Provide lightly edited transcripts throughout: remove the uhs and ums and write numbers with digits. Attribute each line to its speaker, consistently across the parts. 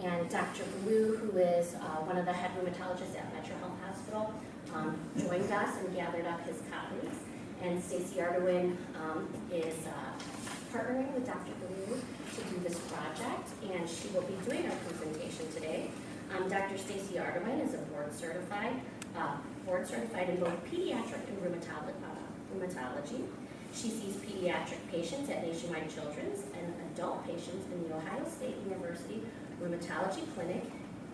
Speaker 1: And Dr. Blue, who is one of the head rheumatologists at Metro Health Hospital, joined us and gathered up his colleagues. And Stacy Arduin is partnering with Dr. Blue to do this project, and she will be doing our presentation today. Dr. Stacy Arduin is a board certified in both pediatric and rheumatology. She sees pediatric patients at Nationwide Children's and adult patients in the Ohio State University Rheumatology Clinic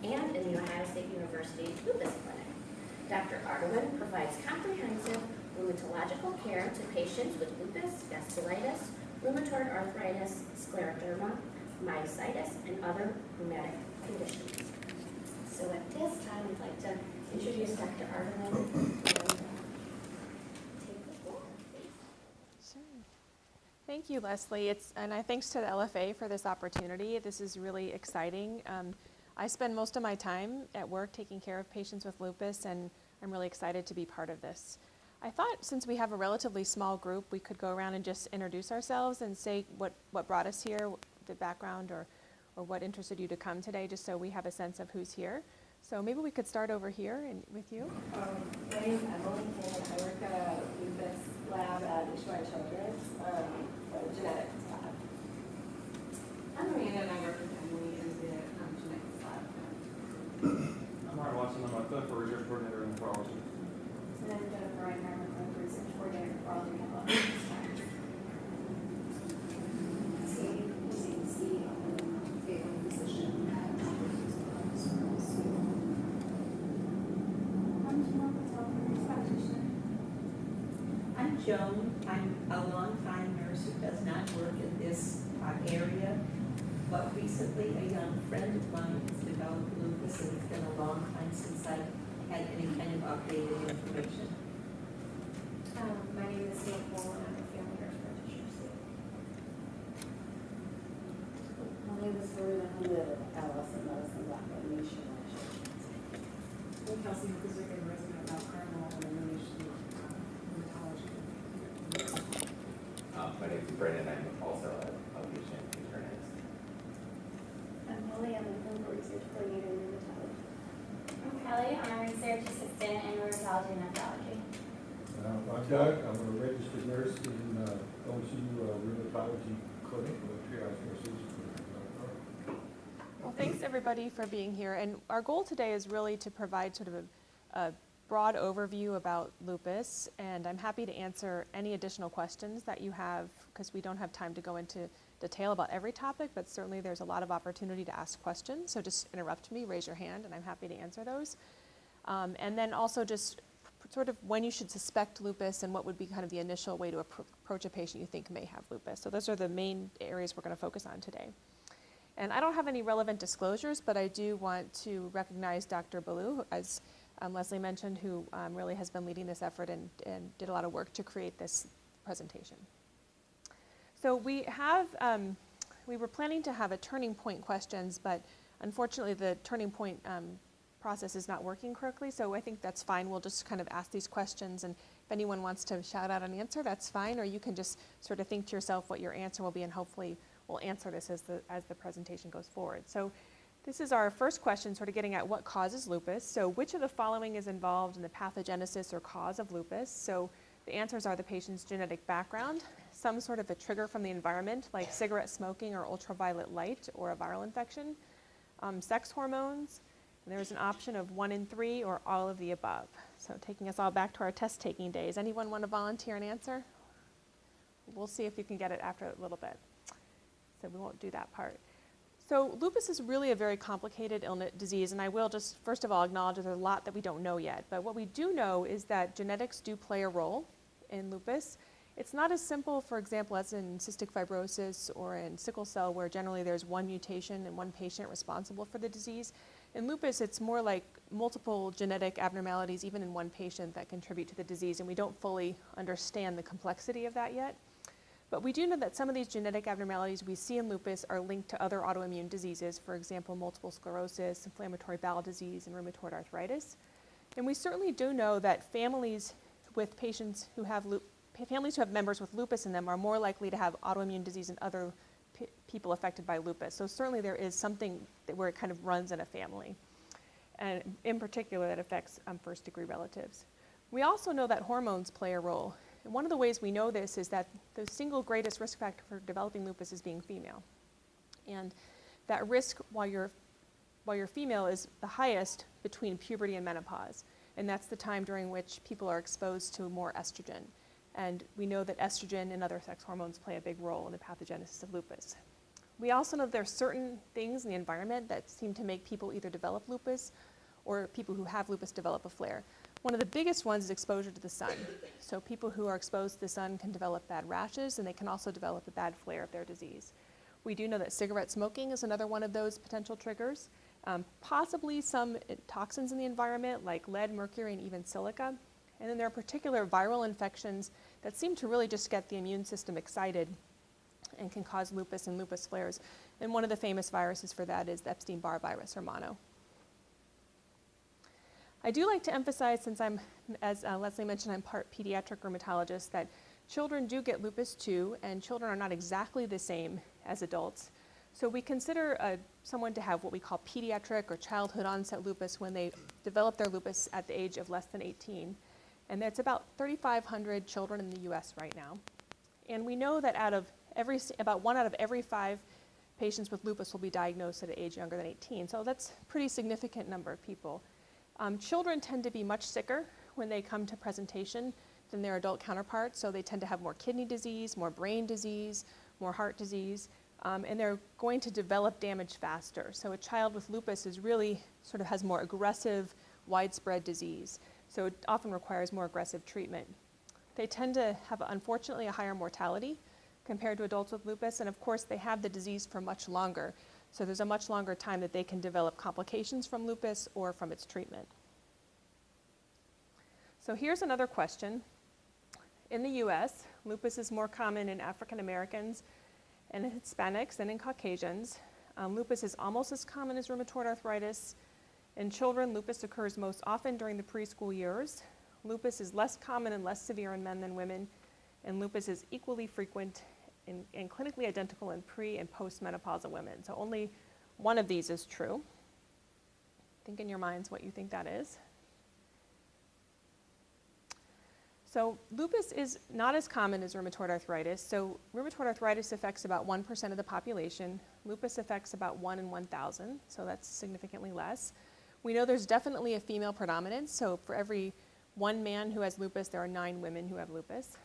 Speaker 1: and in the Ohio State University Lupus Clinic. Dr. Arduin provides comprehensive rheumatological care to patients with lupus, vasculitis, rheumatoid arthritis, scleroderma, myositis, and other rheumatic conditions. So at this time, I'd like to introduce Dr. Arduin and take the floor, please.
Speaker 2: Sure. Thank you, Leslie. Thanks to the LFA for this opportunity. This is really exciting. I spend most of my time at work taking care of patients with lupus, and I'm really excited to be part of this. I thought since we have a relatively small group, we could go around and just introduce ourselves and say what brought us here, the background, or what interested you to come today, just so we have a sense of who's here. So maybe we could start over here with you.
Speaker 3: My name is Emily, and I work at a lupus lab at Nationwide Children's, a genetics lab.
Speaker 4: I'm Amanda, and I work with Emily in the genetics lab.
Speaker 5: I'm Ryan Watson. I'm a clinical research coordinator in nephrology.
Speaker 6: And I'm Jennifer Reinhardt, I'm a research coordinator for all the nephrology science.
Speaker 7: I'm Joan. I'm a long-time nurse who does not work in this area, but recently a young friend of mine has developed lupus, and it's been a long time since I had any kind of updated information.
Speaker 6: My name is Nicole, and I'm a family nurse practitioner.
Speaker 8: My name is Serena. I live at Allison Medicine Lab at Nationwide Children's.
Speaker 4: I'm Kelsey Kuzik, a resident of Carmel, and I'm a rheumatology.
Speaker 9: My name is Brandon. I'm also an outpatient internist.
Speaker 6: I'm Holly. I'm a clinical research coordinator in rheumatology.
Speaker 10: I'm Kelly. I'm a research assistant in rheumatology and nephrology.
Speaker 11: I'm Doug. I'm a registered nurse in OSU Rheumatology Clinic with triage nurses.
Speaker 2: Well, thanks everybody for being here. And our goal today is really to provide sort of a broad overview about lupus. And I'm happy to answer any additional questions that you have, because we don't have time to go into detail about every topic, but certainly there's a lot of opportunity to ask questions. So just interrupt me, raise your hand, and I'm happy to answer those. And then also just sort of when you should suspect lupus and what would be kind of the initial way to approach a patient you think may have lupus. So those are the main areas we're going to focus on today. And I don't have any relevant disclosures, but I do want to recognize Dr. Ballou, as Leslie mentioned, who really has been leading this effort and did a lot of work to create this presentation. So we were planning to have a turning point questions, but unfortunately the turning point process is not working correctly, so I think that's fine. We'll just kind of ask these questions, and if anyone wants to shout out an answer, that's fine, or you can just sort of think to yourself what your answer will be, and hopefully we'll answer this as the presentation goes forward. So this is our first question, sort of getting at what causes lupus. So which of the following is involved in the pathogenesis or cause of lupus? So the answers are the patient's genetic background, some sort of a trigger from the environment, like cigarette smoking or ultraviolet light, or a viral infection, sex hormones, and there's an option of 1 in 3 or all of the above. So taking us all back to our test-taking days. Anyone want to volunteer an answer? We'll see if you can get it after a little bit. So we won't do that part. So lupus is really a very complicated disease, and I will just first of all acknowledge that there's a lot that we don't know yet. But what we do know is that genetics do play a role in lupus. It's not as simple, for example, as in cystic fibrosis or in sickle cell, where generally there's one mutation and one patient responsible for the disease. In lupus, it's more like multiple genetic abnormalities, even in one patient, that contribute to the disease, and we don't fully understand the complexity of that yet. But we do know that some of these genetic abnormalities we see in lupus are linked to other autoimmune diseases, for example, multiple sclerosis, inflammatory bowel disease, and rheumatoid arthritis. And we certainly do know that families with patients who have families who have members with lupus in them are more likely to have autoimmune disease and other people affected by lupus. So certainly there is something where it kind of runs in a family, and in particular that affects first-degree relatives. We also know that hormones play a role. And one of the ways we know this is that the single greatest risk factor for developing lupus is being female. And that risk while you're female is the highest between puberty and menopause. And that's the time during which people are exposed to more estrogen. And we know that estrogen and other sex hormones play a big role in the pathogenesis of lupus. We also know there are certain things in the environment that seem to make people either develop lupus or people who have lupus develop a flare. One of the biggest ones is exposure to the sun. So people who are exposed to the sun can develop bad rashes, and they can also develop a bad flare of their disease. We do know that cigarette smoking is another one of those potential triggers. Possibly some toxins in the environment like lead, mercury, and even silica. And then there are particular viral infections that seem to really just get the immune system excited and can cause lupus and lupus flares. And one of the famous viruses for that is the Epstein-Barr virus, or mono. I do like to emphasize, since I'm, as Leslie mentioned, I'm part pediatric rheumatologist, that children do get lupus too, and children are not exactly the same as adults. So we consider someone to have what we call pediatric or childhood onset lupus when they develop their lupus at the age of less than 18. And that's about 3,500 children in the US right now. And we know that about 1 out of every 5 patients with lupus will be diagnosed at an age younger than 18. So that's a pretty significant number of people. Children tend to be much sicker when they come to presentation than their adult counterparts. So they tend to have more kidney disease, more brain disease, more heart disease. And they're going to develop damage faster. So a child with lupus is really sort of has more aggressive, widespread disease. So it often requires more aggressive treatment. They tend to have, unfortunately, a higher mortality compared to adults with lupus. And of course, they have the disease for much longer. So there's a much longer time that they can develop complications from lupus or from its treatment. So here's another question. In the US, lupus is more common in African Americans and in Hispanics than in Caucasians. Lupus is almost as common as rheumatoid arthritis. In children, lupus occurs most often during the preschool years. Lupus is less common and less severe in men than women, and lupus is equally frequent and clinically identical in pre- and postmenopausal women. So only one of these is true. Think in your minds what you think that is. So lupus is not as common as rheumatoid arthritis. So rheumatoid arthritis affects about 1% of the population. Lupus affects about 1 in 1,000, so that's significantly less. We know there's definitely a female predominance. So for every 1 man who has lupus, there are 9 women who have lupus.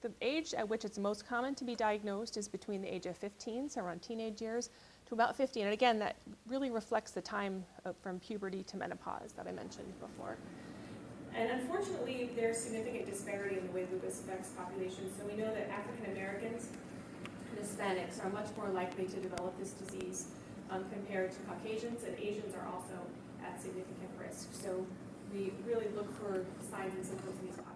Speaker 2: The age at which it's most common to be diagnosed is between the age of 15, so around teenage years, to about 50. And again, that really reflects the time from puberty to menopause that I mentioned before. And unfortunately, there's significant disparity in the way lupus affects populations. So we know that African Americans and Hispanics are much more likely to develop this disease compared to Caucasians, and Asians are also at significant risk. So we really look for signs and symptoms in these populations.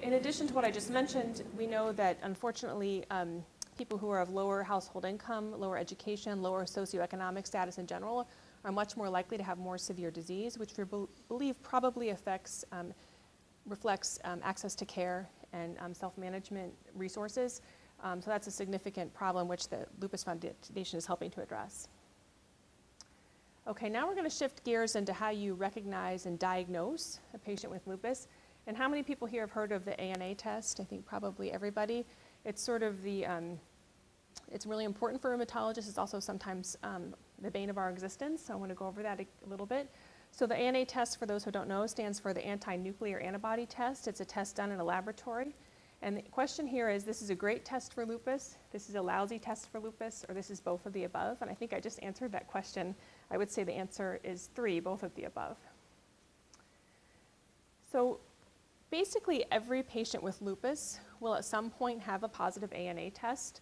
Speaker 2: In addition to what I just mentioned, we know that unfortunately people who are of lower household income, lower education, lower socioeconomic status in general are much more likely to have more severe disease, which we believe probably reflects access to care and self-management resources. So that's a significant problem which the Lupus Foundation is helping to address. Okay, now we're going to shift gears into how you recognize and diagnose a patient with lupus. And how many people here have heard of the ANA test? I think probably everybody. It's sort of the, it's really important for rheumatologists. It's also sometimes the bane of our existence. So I want to go over that a little bit. So the ANA test, for those who don't know, stands for the Antinuclear Antibody test. It's a test done in a laboratory. And the question here is, this is a great test for lupus, this is a lousy test for lupus, or this is both of the above? And I think I just answered that question. I would say the answer is 3, both of the above. So basically every patient with lupus will at some point have a positive ANA test.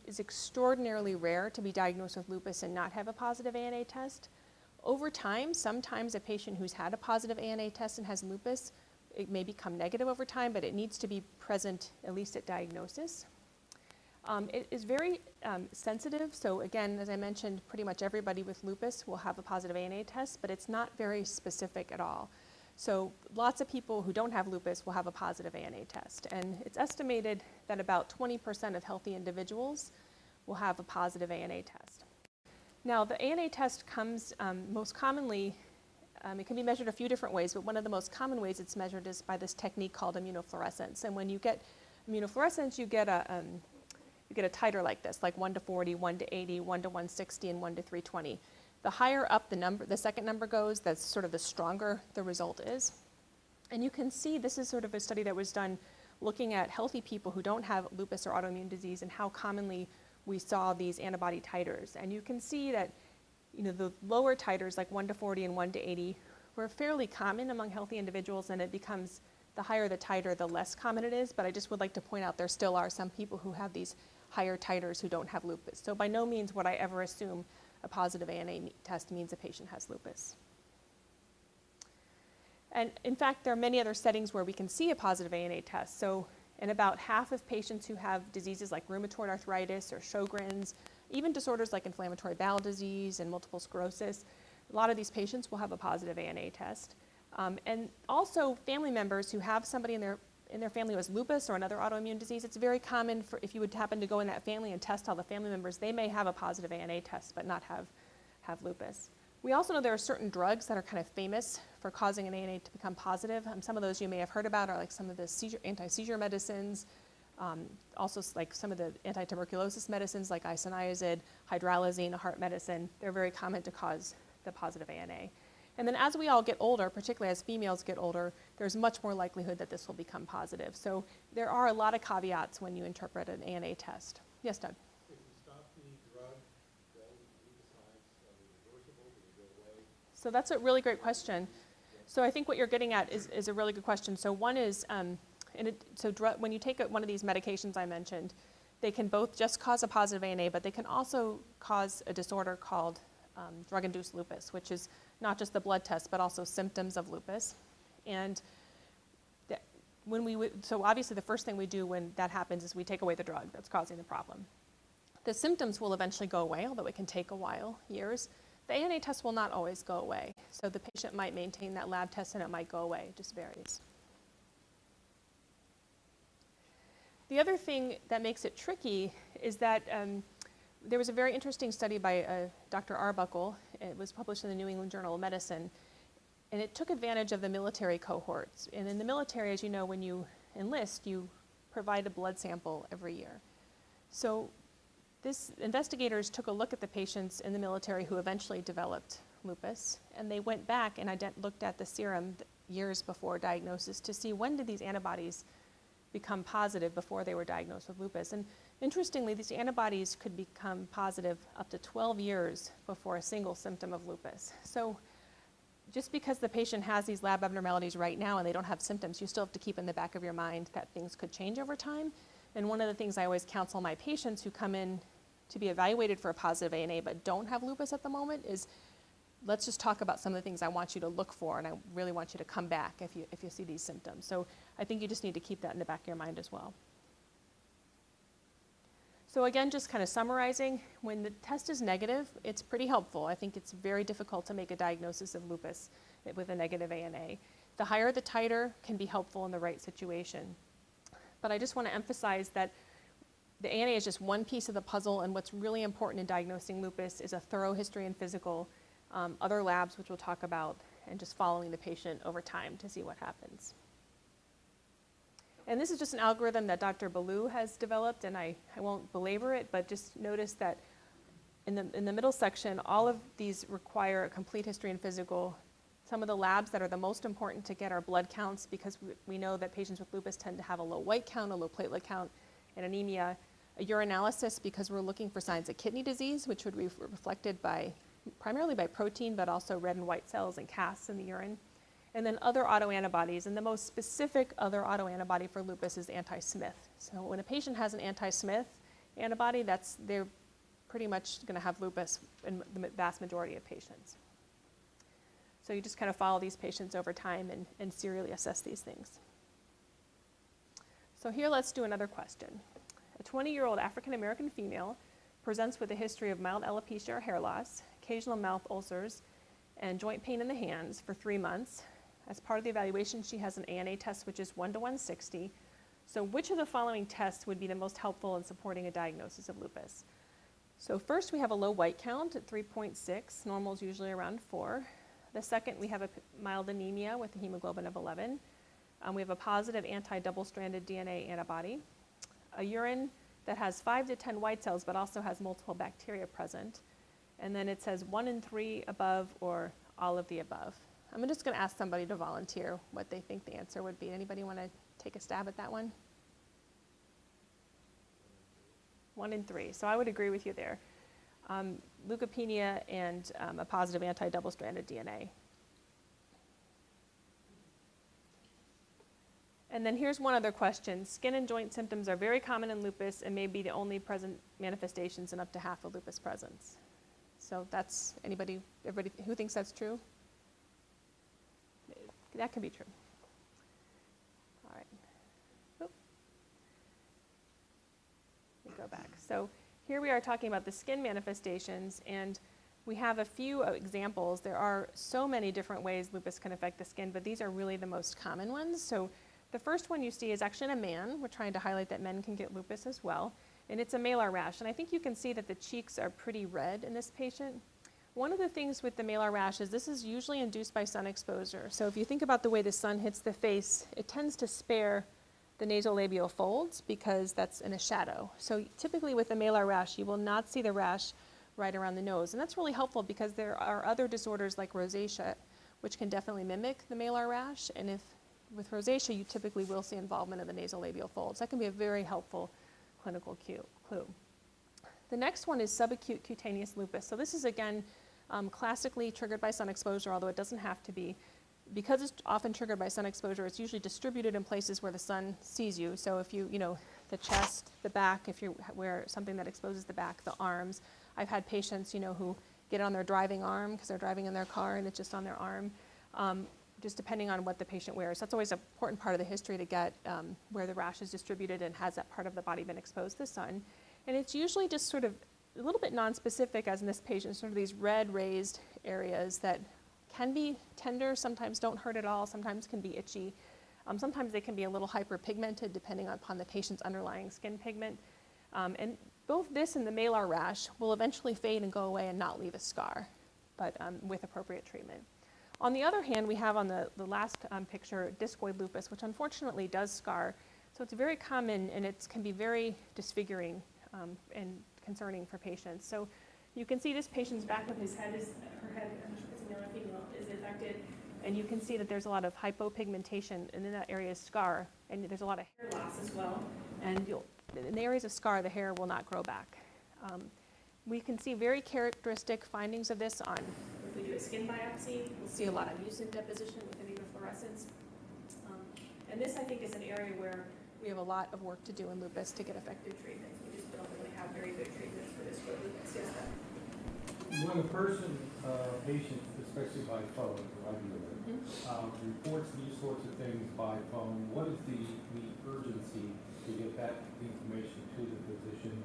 Speaker 2: It's extraordinarily rare to be diagnosed with lupus and not have a positive ANA test. Over time, sometimes a patient who's had a positive ANA test and has lupus, it may become negative over time, but it needs to be present at least at diagnosis. It is very sensitive. So again, as I mentioned, pretty much everybody with lupus will have a positive ANA test, but it's not very specific at all. So lots of people who don't have lupus will have a positive ANA test. And it's estimated that about 20% of healthy individuals will have a positive ANA test. Now, the ANA test comes most commonly, it can be measured a few different ways, but one of the most common ways it's measured is by this technique called immunofluorescence. And when you get immunofluorescence, you get a titer like this, like 1 to 40, 1 to 80, 1 to 160, and 1 to 320. The higher up the second number goes, that's sort of the stronger the result is. And you can see this is sort of a study that was done looking at healthy people who don't have lupus or autoimmune disease and how commonly we saw these antibody titers. And you can see that the lower titers, like 1 to 40 and 1 to 80, were fairly common among healthy individuals, and it becomes the higher the titer, the less common it is. But I just would like to point out there still are some people who have these higher titers who don't have lupus. So by no means would I ever assume a positive ANA test means a patient has lupus. And in fact, there are many other settings where we can see a positive ANA test. So in about half of patients who have diseases like rheumatoid arthritis or Sjogren's, even disorders like inflammatory bowel disease and multiple sclerosis, a lot of these patients will have a positive ANA test. And also family members who have somebody in their family who has lupus or another autoimmune disease, it's very common for if you would happen to go in that family and test all the family members, they may have a positive ANA test but not have lupus. We also know there are certain drugs that are kind of famous for causing an ANA to become positive. Some of those you may have heard about are like some of the anti-seizure medicines, also like some of the anti-tuberculosis medicines like isoniazid, hydralazine, a heart medicine. They're very common to cause the positive ANA. And then as we all get older, particularly as females get older, there's much more likelihood that this will become positive. So there are a lot of caveats when you interpret an ANA test. Yes, Doug?
Speaker 11: If you stop the drug, then leukocytes are reversible, do they go away?
Speaker 2: So that's a really great question. So I think what you're getting at is a really good question. So one is, when you take one of these medications I mentioned, they can both just cause a positive ANA, but they can also cause a disorder called drug-induced lupus, which is not just the blood test, but also symptoms of lupus. And so obviously the first thing we do when that happens is we take away the drug that's causing the problem. The symptoms will eventually go away, although it can take a while, years. The ANA test will not always go away. So the patient might maintain that lab test and it might go away, it just varies. The other thing that makes it tricky is that there was a very interesting study by Dr. Arbuckle. It was published in the New England Journal of Medicine, and it took advantage of the military cohorts. And in the military, as you know, when you enlist, you provide a blood sample every year. So investigators took a look at the patients in the military who eventually developed lupus, and they went back and looked at the serum years before diagnosis to see when did these antibodies become positive before they were diagnosed with lupus. And interestingly, these antibodies could become positive up to 12 years before a single symptom of lupus. So just because the patient has these lab abnormalities right now and they don't have symptoms, you still have to keep in the back of your mind that things could change over time. And one of the things I always counsel my patients who come in to be evaluated for a positive ANA but don't have lupus at the moment is, let's just talk about some of the things I want you to look for, and I really want you to come back if you see these symptoms. So I think you just need to keep that in the back of your mind as well. So again, just kind of summarizing, when the test is negative, it's pretty helpful. I think it's very difficult to make a diagnosis of lupus with a negative ANA. The higher the titer can be helpful in the right situation. But I just want to emphasize that the ANA is just one piece of the puzzle, and what's really important in diagnosing lupus is a thorough history and physical, other labs, which we'll talk about, and just following the patient over time to see what happens. And this is just an algorithm that Dr. Ballou has developed, and I won't belabor it, but just notice that in the middle section, all of these require a complete history and physical. Some of the labs that are the most important to get are blood counts, because we know that patients with lupus tend to have a low white count, a low platelet count, and anemia. A urinalysis, because we're looking for signs of kidney disease, which would be reflected primarily by protein, but also red and white cells and casts in the urine. And then other autoantibodies, and the most specific other autoantibody for lupus is anti-Smith. So when a patient has an anti-Smith antibody, they're pretty much going to have lupus in the vast majority of patients. So you just kind of follow these patients over time and serially assess these things. So here, let's do another question. A 20-year-old African-American female presents with a history of mild alopecia or hair loss, occasional mouth ulcers, and joint pain in the hands for 3 months. As part of the evaluation, she has an ANA test, which is 1 to 160. So which of the following tests would be the most helpful in supporting a diagnosis of lupus? So first, we have a low white count at 3.6. Normal is usually around 4. The second, we have a mild anemia with a hemoglobin of 11. We have a positive anti-double-stranded DNA antibody. A urine that has 5 to 10 white cells, but also has multiple bacteria present. And then it says 1 in 3 above or all of the above. I'm just going to ask somebody to volunteer what they think the answer would be. Anybody want to take a stab at that one? 1 in 3. So I would agree with you there. Leukopenia and a positive anti-double-stranded DNA. And then here's one other question. Skin and joint symptoms are very common in lupus and may be the only present manifestations in up to half of lupus presence. So that's everybody who thinks that's true? That can be true. All right. Oop. Let me go back. So here we are talking about the skin manifestations, and we have a few examples. There are so many different ways lupus can affect the skin, but these are really the most common ones. So the first one you see is actually in a man. We're trying to highlight that men can get lupus as well. And it's a malar rash. And I think you can see that the cheeks are pretty red in this patient. One of the things with the malar rash is this is usually induced by sun exposure. So if you think about the way the sun hits the face, it tends to spare the nasolabial folds because that's in a shadow. So typically with the malar rash, you will not see the rash right around the nose. And that's really helpful because there are other disorders like rosacea, which can definitely mimic the malar rash. And if with rosacea, you typically will see involvement of the nasolabial folds. That can be a very helpful clinical clue. The next one is subacute cutaneous lupus. So this is, again, classically triggered by sun exposure, although it doesn't have to be. Because it's often triggered by sun exposure, it's usually distributed in places where the sun sees you. So if you the chest, the back, if you wear something that exposes the back, the arms. I've had patients, who get it on their driving arm because they're driving in their car and it's just on their arm. Just depending on what the patient wears. That's always an important part of the history to get where the rash is distributed and has that part of the body been exposed to the sun. And it's usually just sort of a little bit nonspecific, as in this patient, sort of these red raised areas that can be tender, sometimes don't hurt at all, sometimes can be itchy. Sometimes they can be a little hyperpigmented depending upon the patient's underlying skin pigment. And both this and the malar rash will eventually fade and go away and not leave a scar, but with appropriate treatment. On the other hand, we have on the last picture discoid lupus, which unfortunately does scar. So it's very common and it can be very disfiguring and concerning for patients. So you can see this patient's back of his head, her head, male or female, is affected. And you can see that there's a lot of hypopigmentation, and in that area is scar. And there's a lot of hair loss as well. And in the areas of scar, the hair will not grow back. We can see very characteristic findings of this on, if we do a skin biopsy, we'll see a lot of mucin deposition with immunofluorescence. And this, I think, is an area where we have a lot of work to do in lupus to get effective treatments. We just don't really have very good treatments for this for lupus. Yes,
Speaker 11: When a person, patient, especially by phone, like reports these sorts of things by phone, what is the urgency to get that information to the physician?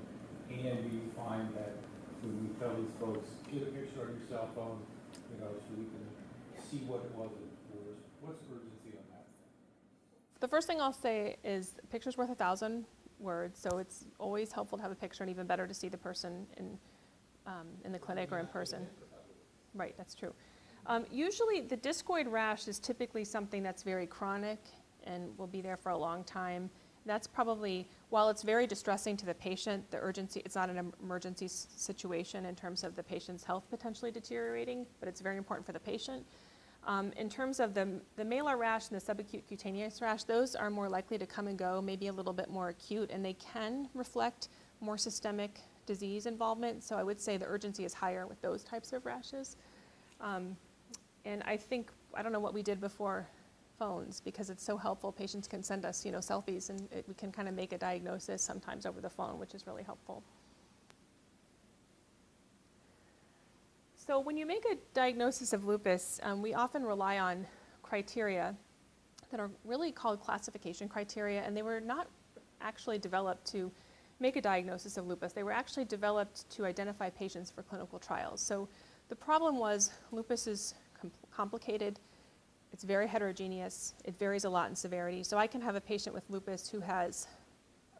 Speaker 11: And do you find that when we tell these folks, get a picture on your cell phone, so we can see what it was before? What's the urgency on that?
Speaker 2: The first thing I'll say is a picture's worth 1,000 words, so it's always helpful to have a picture and even better to see the person in the clinic or in person. Right, that's true. Usually the discoid rash is typically something that's very chronic and will be there for a long time. That's probably, while it's very distressing to the patient, the urgency, it's not an emergency situation in terms of the patient's health potentially deteriorating, but it's very important for the patient. In terms of the malar rash and the subacute cutaneous rash, those are more likely to come and go, maybe a little bit more acute, and they can reflect more systemic disease involvement. So I would say the urgency is higher with those types of rashes. And I think, I don't know what we did before phones, because it's so helpful. Patients can send us, selfies, and we can kind of make a diagnosis sometimes over the phone, which is really helpful. So when you make a diagnosis of lupus, we often rely on criteria that are really called classification criteria, and they were not actually developed to make a diagnosis of lupus. They were actually developed to identify patients for clinical trials. So the problem was lupus is complicated. It's very heterogeneous. It varies a lot in severity. So I can have a patient with lupus who has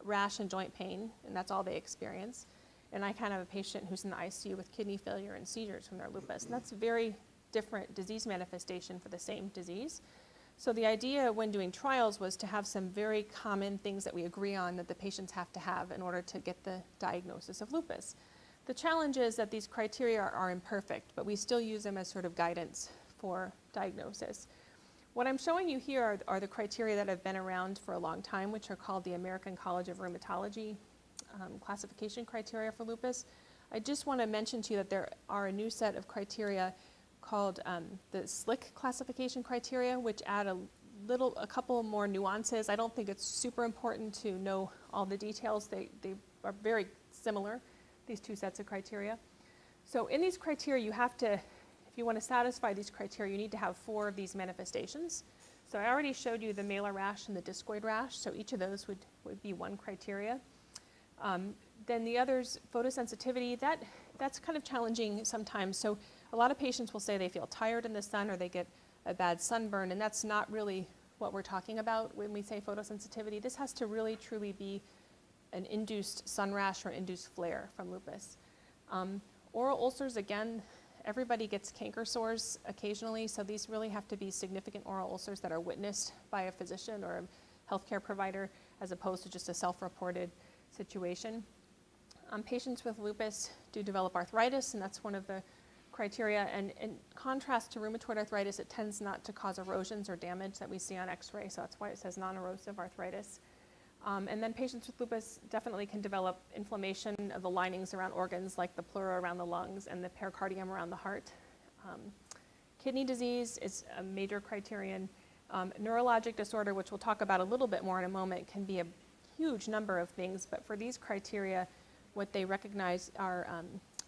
Speaker 2: rash and joint pain, and that's all they experience. And I can have a patient who's in the ICU with kidney failure and seizures from their lupus. And that's a very different disease manifestation for the same disease. So the idea when doing trials was to have some very common things that we agree on that the patients have to have in order to get the diagnosis of lupus. The challenge is that these criteria are imperfect, but we still use them as sort of guidance for diagnosis. What I'm showing you here are the criteria that have been around for a long time, which are called the American College of Rheumatology classification criteria for lupus. I just want to mention to you that there are a new set of criteria called the SLIC classification criteria, which add a couple more nuances. I don't think it's super important to know all the details. They are very similar, these two sets of criteria. So in these criteria, you have to, if you want to satisfy these criteria, you need to have 4 of these manifestations. So I already showed you the malar rash and the discoid rash, so each of those would be one criteria. Then the others, photosensitivity, that's kind of challenging sometimes. So a lot of patients will say they feel tired in the sun or they get a bad sunburn, and that's not really what we're talking about when we say photosensitivity. This has to really truly be an induced sun rash or induced flare from lupus. Oral ulcers, again, everybody gets canker sores occasionally, so these really have to be significant oral ulcers that are witnessed by a physician or a healthcare provider as opposed to just a self-reported situation. Patients with lupus do develop arthritis, and that's one of the criteria. And in contrast to rheumatoid arthritis, it tends not to cause erosions or damage that we see on x-ray, so that's why it says non-erosive arthritis. And then patients with lupus definitely can develop inflammation of the linings around organs like the pleura around the lungs and the pericardium around the heart. Kidney disease is a major criterion. Neurologic disorder, which we'll talk about a little bit more in a moment, can be a huge number of things, but for these criteria, what they recognize are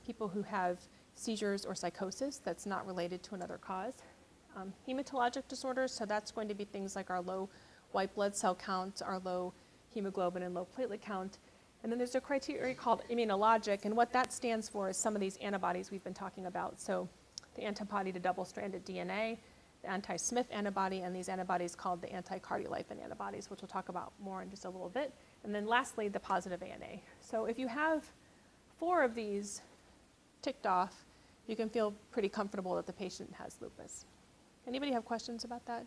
Speaker 2: people who have seizures or psychosis that's not related to another cause. Hematologic disorders, so that's going to be things like our low white blood cell count, our low hemoglobin and low platelet count. And then there's a criteria called immunologic, and what that stands for is some of these antibodies we've been talking about. So the antibody to double-stranded DNA, the anti-Smith antibody, and these antibodies called the anti-cardiolipin antibodies, which we'll talk about more in just a little bit. And then lastly, the positive ANA. So if you have 4 of these ticked off, you can feel pretty comfortable that the patient has lupus. Anybody have questions about that?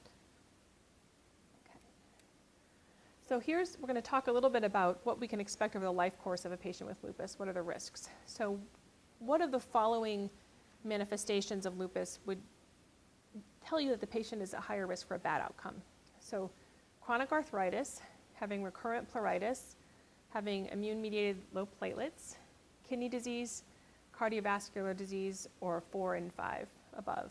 Speaker 2: Okay. So we're going to talk a little bit about what we can expect over the life course of a patient with lupus. What are the risks? So what of the following manifestations of lupus would tell you that the patient is at higher risk for a bad outcome? So chronic arthritis, having recurrent pleuritis, having immune-mediated low platelets, kidney disease, cardiovascular disease, or 4 and 5 above.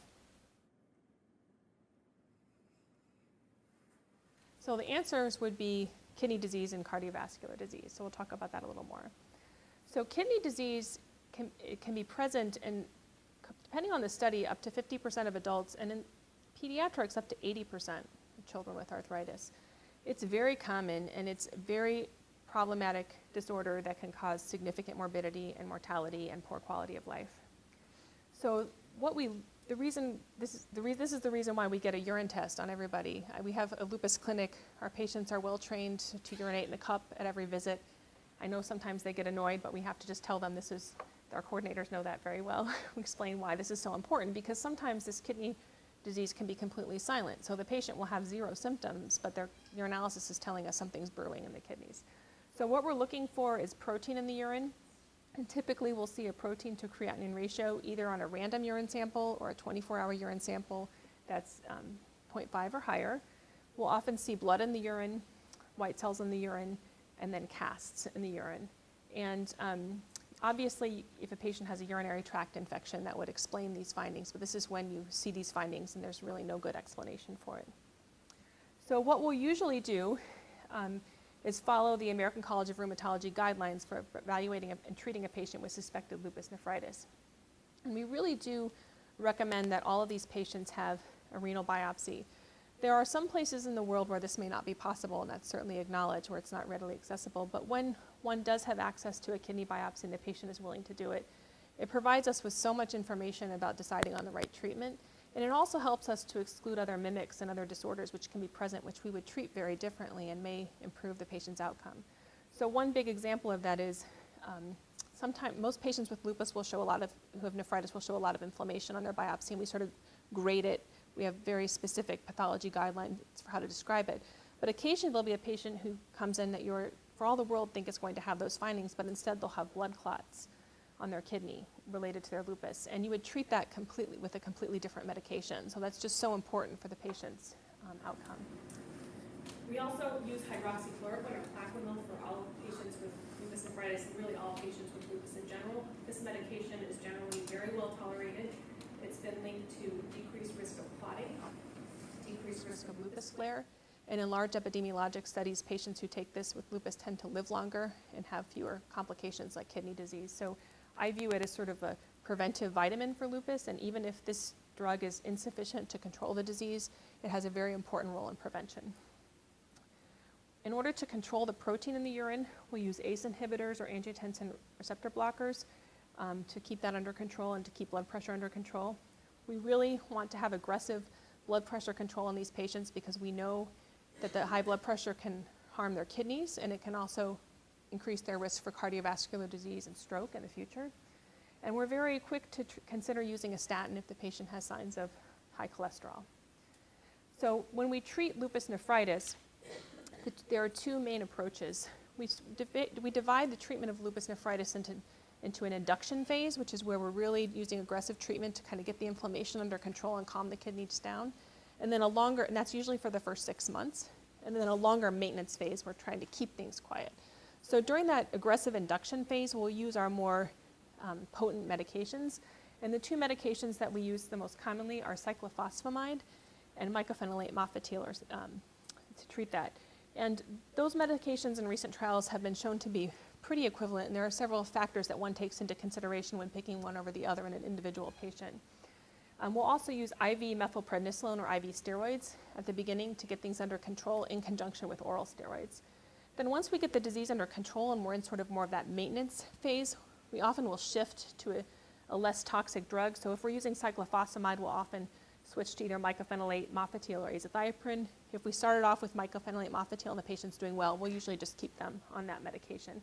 Speaker 2: So the answers would be kidney disease and cardiovascular disease. So we'll talk about that a little more. So kidney disease can be present in, depending on the study, up to 50% of adults, and in pediatrics, up to 80% of children with arthritis. It's very common, and it's a very problematic disorder that can cause significant morbidity and mortality and poor quality of life. So this is the reason why we get a urine test on everybody. We have a lupus clinic. Our patients are well trained to urinate in a cup at every visit. I know sometimes they get annoyed, but we have to just tell them our coordinators know that very well. We explain why this is so important, because sometimes this kidney disease can be completely silent. So the patient will have 0 symptoms, but their urinalysis is telling us something's brewing in the kidneys. So what we're looking for is protein in the urine. And typically we'll see a protein to creatinine ratio either on a random urine sample or a 24-hour urine sample that's 0.5 or higher. We'll often see blood in the urine, white cells in the urine, and then casts in the urine. And obviously, if a patient has a urinary tract infection, that would explain these findings, but this is when you see these findings and there's really no good explanation for it. So what we'll usually do is follow the American College of Rheumatology guidelines for evaluating and treating a patient with suspected lupus nephritis. And we really do recommend that all of these patients have a renal biopsy. There are some places in the world where this may not be possible, and that's certainly acknowledged, where it's not readily accessible. But when one does have access to a kidney biopsy and the patient is willing to do it, it provides us with so much information about deciding on the right treatment. And it also helps us to exclude other mimics and other disorders which can be present, which we would treat very differently and may improve the patient's outcome. So one big example of that is most patients with lupus will show who have nephritis will show a lot of inflammation on their biopsy, and we sort of grade it. We have very specific pathology guidelines for how to describe it. But occasionally there'll be a patient who comes in that for all the world, think is going to have those findings, but instead they'll have blood clots on their kidney related to their lupus. And you would treat that completely with a completely different medication. So that's just so important for the patient's outcome.
Speaker 4: We also use hydroxychloroquine or Plaquenil for all patients with lupus nephritis and really all patients with lupus in general. This medication is generally very well tolerated. It's been linked to decreased risk of clotting,
Speaker 2: Decreased risk of lupus flare. And in large epidemiologic studies, patients who take this with lupus tend to live longer and have fewer complications like kidney disease. So I view it as sort of a preventive vitamin for lupus, and even if this drug is insufficient to control the disease, it has a very important role in prevention. In order to control the protein in the urine, we'll use ACE inhibitors or angiotensin receptor blockers to keep that under control and to keep blood pressure under control. We really want to have aggressive blood pressure control in these patients because we know that the high blood pressure can harm their kidneys, and it can also increase their risk for cardiovascular disease and stroke in the future. And we're very quick to consider using a statin if the patient has signs of high cholesterol. So when we treat lupus nephritis, there are two main approaches. We divide the treatment of lupus nephritis into an induction phase, which is where we're really using aggressive treatment to kind of get the inflammation under control and calm the kidneys down. And then and that's usually for the first 6 months. And then a longer maintenance phase, we're trying to keep things quiet. So during that aggressive induction phase, we'll use our more potent medications. And the two medications that we use the most commonly are cyclophosphamide and mycophenolate mofetil to treat that. And those medications in recent trials have been shown to be pretty equivalent, and there are several factors that one takes into consideration when picking one over the other in an individual patient. We'll also use IV methylprednisolone or IV steroids at the beginning to get things under control in conjunction with oral steroids. Then once we get the disease under control and we're in sort of more of that maintenance phase, we often will shift to a less toxic drug. So if we're using cyclophosphamide, we'll often switch to either mycophenolate mofetil or azathioprine. If we started off with mycophenolate mofetil and the patient's doing well, we'll usually just keep them on that medication.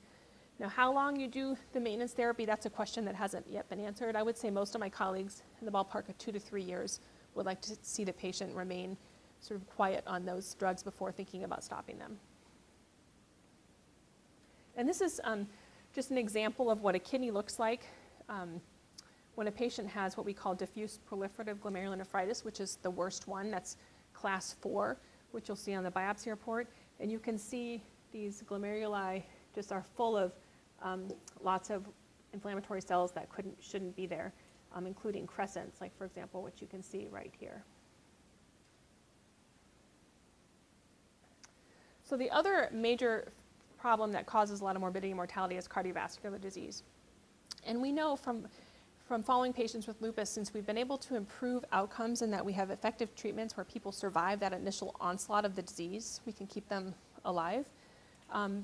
Speaker 2: Now, how long you do the maintenance therapy, that's a question that hasn't yet been answered. I would say most of my colleagues in the ballpark of 2 to 3 years would like to see the patient remain sort of quiet on those drugs before thinking about stopping them. And this is just an example of what a kidney looks like when a patient has what we call diffuse proliferative glomerulonephritis, which is the worst one. That's class 4, which you'll see on the biopsy report. And you can see these glomeruli just are full of lots of inflammatory cells that shouldn't be there, including crescents, like for example, what you can see right here. So the other major problem that causes a lot of morbidity and mortality is cardiovascular disease. And we know from following patients with lupus, since we've been able to improve outcomes and that we have effective treatments where people survive that initial onslaught of the disease, we can keep them alive,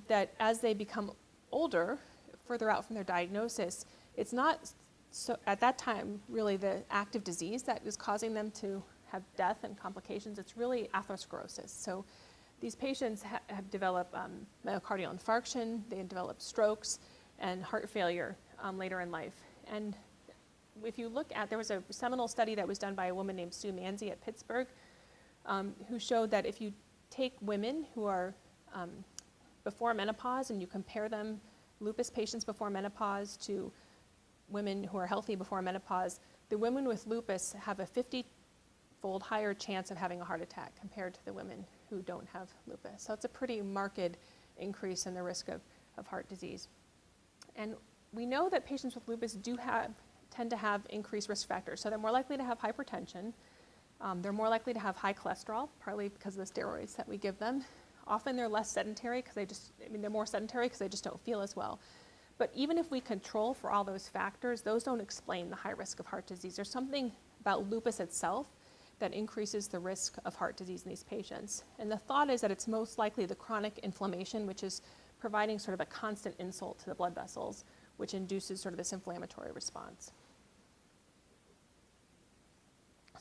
Speaker 2: that as they become older, further out from their diagnosis, it's not so at that time really the active disease that is causing them to have death and complications. It's really atherosclerosis. So these patients have developed myocardial infarction, they develop strokes and heart failure later in life. And if you look at, there was a seminal study that was done by a woman named Sue Manzi at Pittsburgh who showed that if you take women who are before menopause and you compare them, lupus patients before menopause to women who are healthy before menopause, the women with lupus have a 50-fold higher chance of having a heart attack compared to the women who don't have lupus. So it's a pretty marked increase in the risk of heart disease. And we know that patients with lupus tend to have increased risk factors. So they're more likely to have hypertension. They're more likely to have high cholesterol, partly because of the steroids that we give them. Often they're less sedentary because they're more sedentary because they just don't feel as well. But even if we control for all those factors, those don't explain the high risk of heart disease. There's something about lupus itself that increases the risk of heart disease in these patients. And the thought is that it's most likely the chronic inflammation, which is providing sort of a constant insult to the blood vessels, which induces sort of this inflammatory response.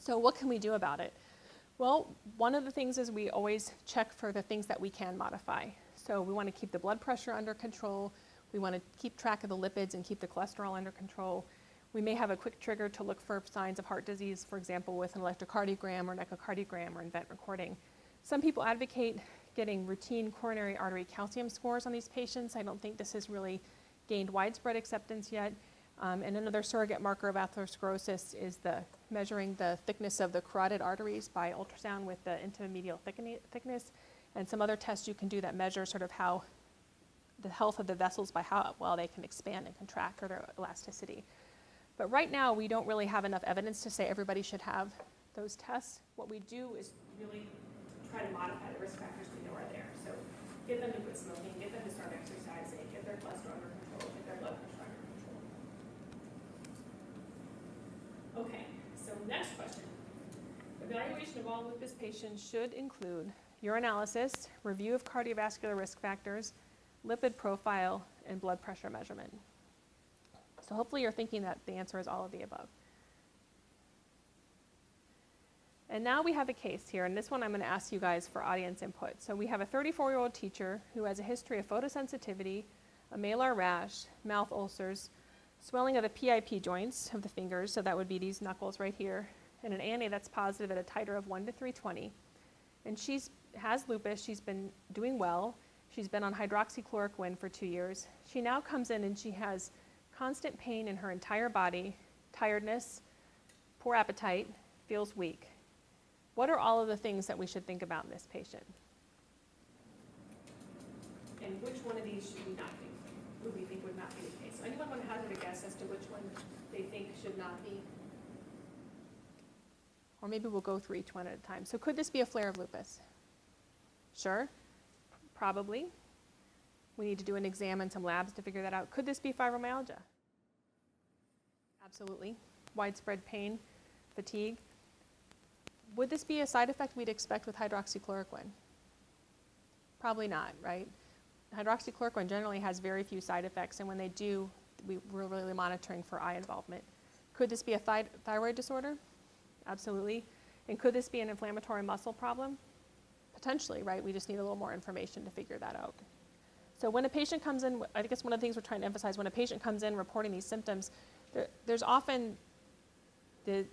Speaker 2: So what can we do about it? Well, one of the things is we always check for the things that we can modify. So we want to keep the blood pressure under control. We want to keep track of the lipids and keep the cholesterol under control. We may have a quick trigger to look for signs of heart disease, for example, with an electrocardiogram or an echocardiogram or an event recording. Some people advocate getting routine coronary artery calcium scores on these patients. I don't think this has really gained widespread acceptance yet. And another surrogate marker of atherosclerosis is measuring the thickness of the carotid arteries by ultrasound with the intermedial thickness, and some other tests you can do that measure sort of how the health of the vessels by how well they can expand and contract or their elasticity. But right now, we don't really have enough evidence to say everybody should have those tests. What we do is
Speaker 4: Really try to modify the risk factors we know are there. So get them to quit smoking, get them to start exercising, get their cholesterol under control, get their blood pressure under control. Okay, so next question. Evaluation of all lupus
Speaker 2: patients should include urinalysis, review of cardiovascular risk factors, lipid profile, and blood pressure measurement. So hopefully you're thinking that the answer is all of the above. And now we have a case here, and this one I'm going to ask you guys for audience input. So we have a 34-year-old teacher who has a history of photosensitivity, a malar rash, mouth ulcers, swelling of the PIP joints of the fingers, so that would be these knuckles right here, and an ANA that's positive at a titer of 1 to 320. And she has lupus. She's been doing well. She's been on hydroxychloroquine for 2 years. She now comes in and she has constant pain in her entire body, tiredness, poor appetite, feels weak. What are all of the things that we should think about in this patient?
Speaker 4: And which one of these should we not think, would we think would not be the case? So anyone want to hazard a guess as to which one they think should not be?
Speaker 2: Or maybe we'll go through each one at a time. So could this be a flare of lupus? Sure, probably. We need to do an exam and some labs to figure that out. Could this be fibromyalgia? Absolutely. Widespread pain, fatigue. Would this be a side effect we'd expect with hydroxychloroquine? Probably not, right? Hydroxychloroquine generally has very few side effects, and when they do, we're really monitoring for eye involvement. Could this be a thyroid disorder? Absolutely. And could this be an inflammatory muscle problem? Potentially, right? We just need a little more information to figure that out. So when a patient comes in, I guess one of the things we're trying to emphasize, when a patient comes in reporting these symptoms, there's often the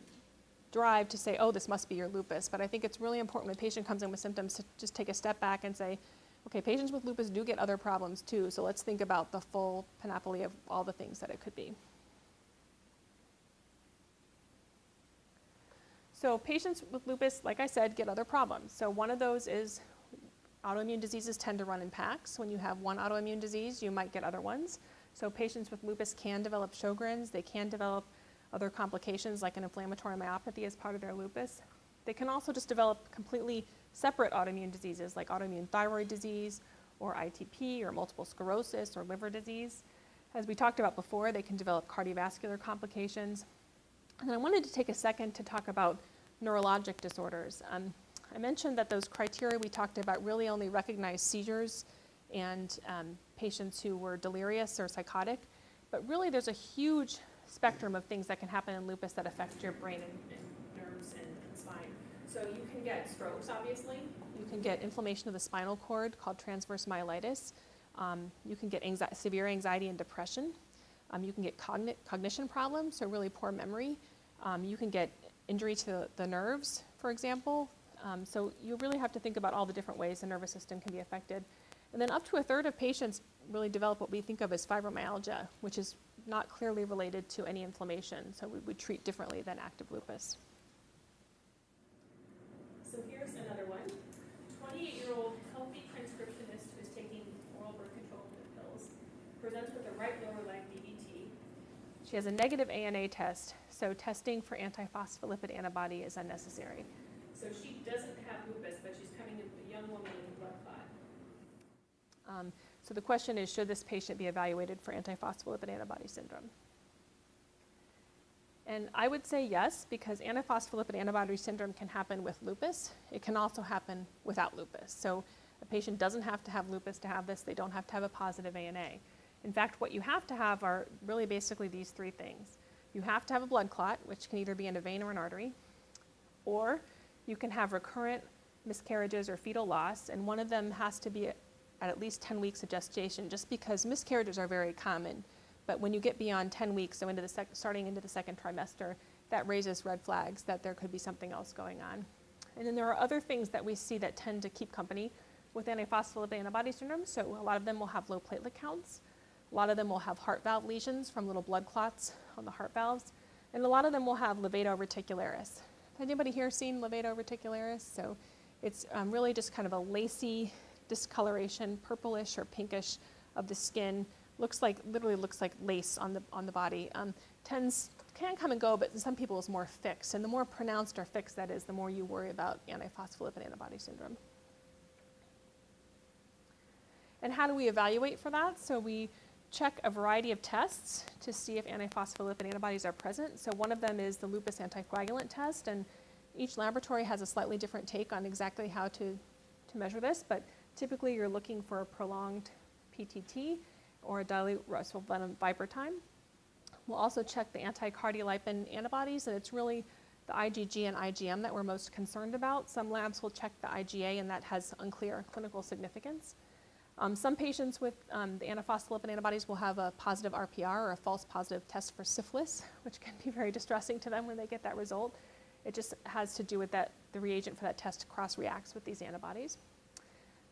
Speaker 2: drive to say, oh, this must be your lupus. But I think it's really important when a patient comes in with symptoms to just take a step back and say, okay, patients with lupus do get other problems too, so let's think about the full panoply of all the things that it could be. So patients with lupus, like I said, get other problems. So one of those is autoimmune diseases tend to run in packs. When you have one autoimmune disease, you might get other ones. So patients with lupus can develop Sjogren's. They can develop other complications like an inflammatory myopathy as part of their lupus. They can also just develop completely separate autoimmune diseases like autoimmune thyroid disease or ITP or multiple sclerosis or liver disease. As we talked about before, they can develop cardiovascular complications. And I wanted to take a second to talk about neurologic disorders. I mentioned that those criteria we talked about really only recognize seizures and patients who were delirious or psychotic, but really there's a huge spectrum of things that can happen in lupus that affect your brain and nerves and spine. So you can get strokes, obviously. You can get inflammation of the spinal cord called transverse myelitis. You can get severe anxiety and depression. You can get cognition problems, so really poor memory. You can get injury to the nerves, for example. So you really have to think about all the different ways the nervous system can be affected. And then up to a third of patients really develop what we think of as fibromyalgia, which is not clearly related to any inflammation. So we would treat differently than active lupus.
Speaker 4: So here's another one. 28-year-old healthy transcriptionist who is taking oral birth control pills presents with a right lower leg DVT.
Speaker 2: She has a negative ANA test, so testing for antiphospholipid antibody is unnecessary.
Speaker 4: So she doesn't have lupus, but she's coming in with a young woman with a blood clot.
Speaker 2: So the question is, should this patient be evaluated for antiphospholipid antibody syndrome? And I would say yes, because antiphospholipid antibody syndrome can happen with lupus. It can also happen without lupus. So a patient doesn't have to have lupus to have this. They don't have to have a positive ANA. In fact, what you have to have are really basically these three things. You have to have a blood clot, which can either be in a vein or an artery. Or you can have recurrent miscarriages or fetal loss, and one of them has to be at least 10 weeks of gestation, just because miscarriages are very common. But when you get beyond 10 weeks, so starting into the second trimester, that raises red flags that there could be something else going on. And then there are other things that we see that tend to keep company with antiphospholipid antibody syndrome. So a lot of them will have low platelet counts. A lot of them will have heart valve lesions from little blood clots on the heart valves. And a lot of them will have levato reticularis. Anybody here seen levato reticularis? So it's really just kind of a lacy discoloration, purplish or pinkish of the skin. Literally looks like lace on the body. Can come and go, but in some people it's more fixed. And the more pronounced or fixed that is, the more you worry about antiphospholipid antibody syndrome. And how do we evaluate for that? So we check a variety of tests to see if antiphospholipid antibodies are present. So one of them is the lupus anticoagulant test, and each laboratory has a slightly different take on exactly how to measure this, but typically you're looking for a prolonged PTT or a dilute Russell-Blenheim Viper time. We'll also check the anti-cardiolipin antibodies, and it's really the IgG and IgM that we're most concerned about. Some labs will check the IgA, and that has unclear clinical significance. Some patients with the antiphospholipid antibodies will have a positive RPR or a false positive test for syphilis, which can be very distressing to them when they get that result. It just has to do with that the reagent for that test cross-reacts with these antibodies.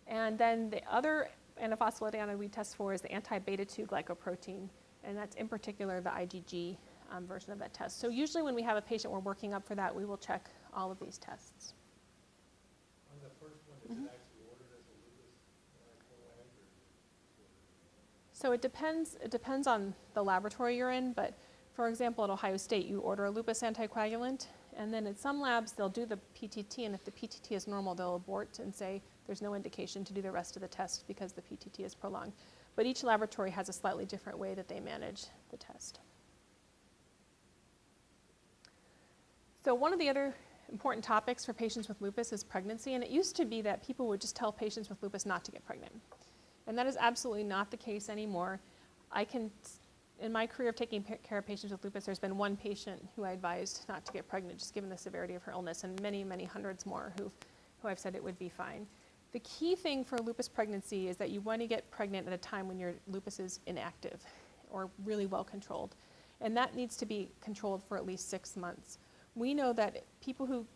Speaker 2: And then the other antiphospholipid antibody we test for is the anti-beta-2 glycoprotein, and that's in particular the IgG version of that test. So usually when we have a patient we're working up for that, we will check all of these tests.
Speaker 11: On the first one, is it actually ordered as a lupus coag, or?
Speaker 2: So it depends on the laboratory you're in, but for example, at Ohio State, you order a lupus anticoagulant, and then at some labs, they'll do the PTT, and if the PTT is normal, they'll abort and say there's no indication to do the rest of the test because the PTT is prolonged. But each laboratory has a slightly different way that they manage the test. So one of the other important topics for patients with lupus is pregnancy, and it used to be that people would just tell patients with lupus not to get pregnant. And that is absolutely not the case anymore. In my career of taking care of patients with lupus, there's been one patient who I advised not to get pregnant, just given the severity of her illness, and many, many hundreds more who I've said it would be fine. The key thing for lupus pregnancy is that you want to get pregnant at a time when your lupus is inactive or really well controlled. And that needs to be controlled for at least 6 months. We know that people who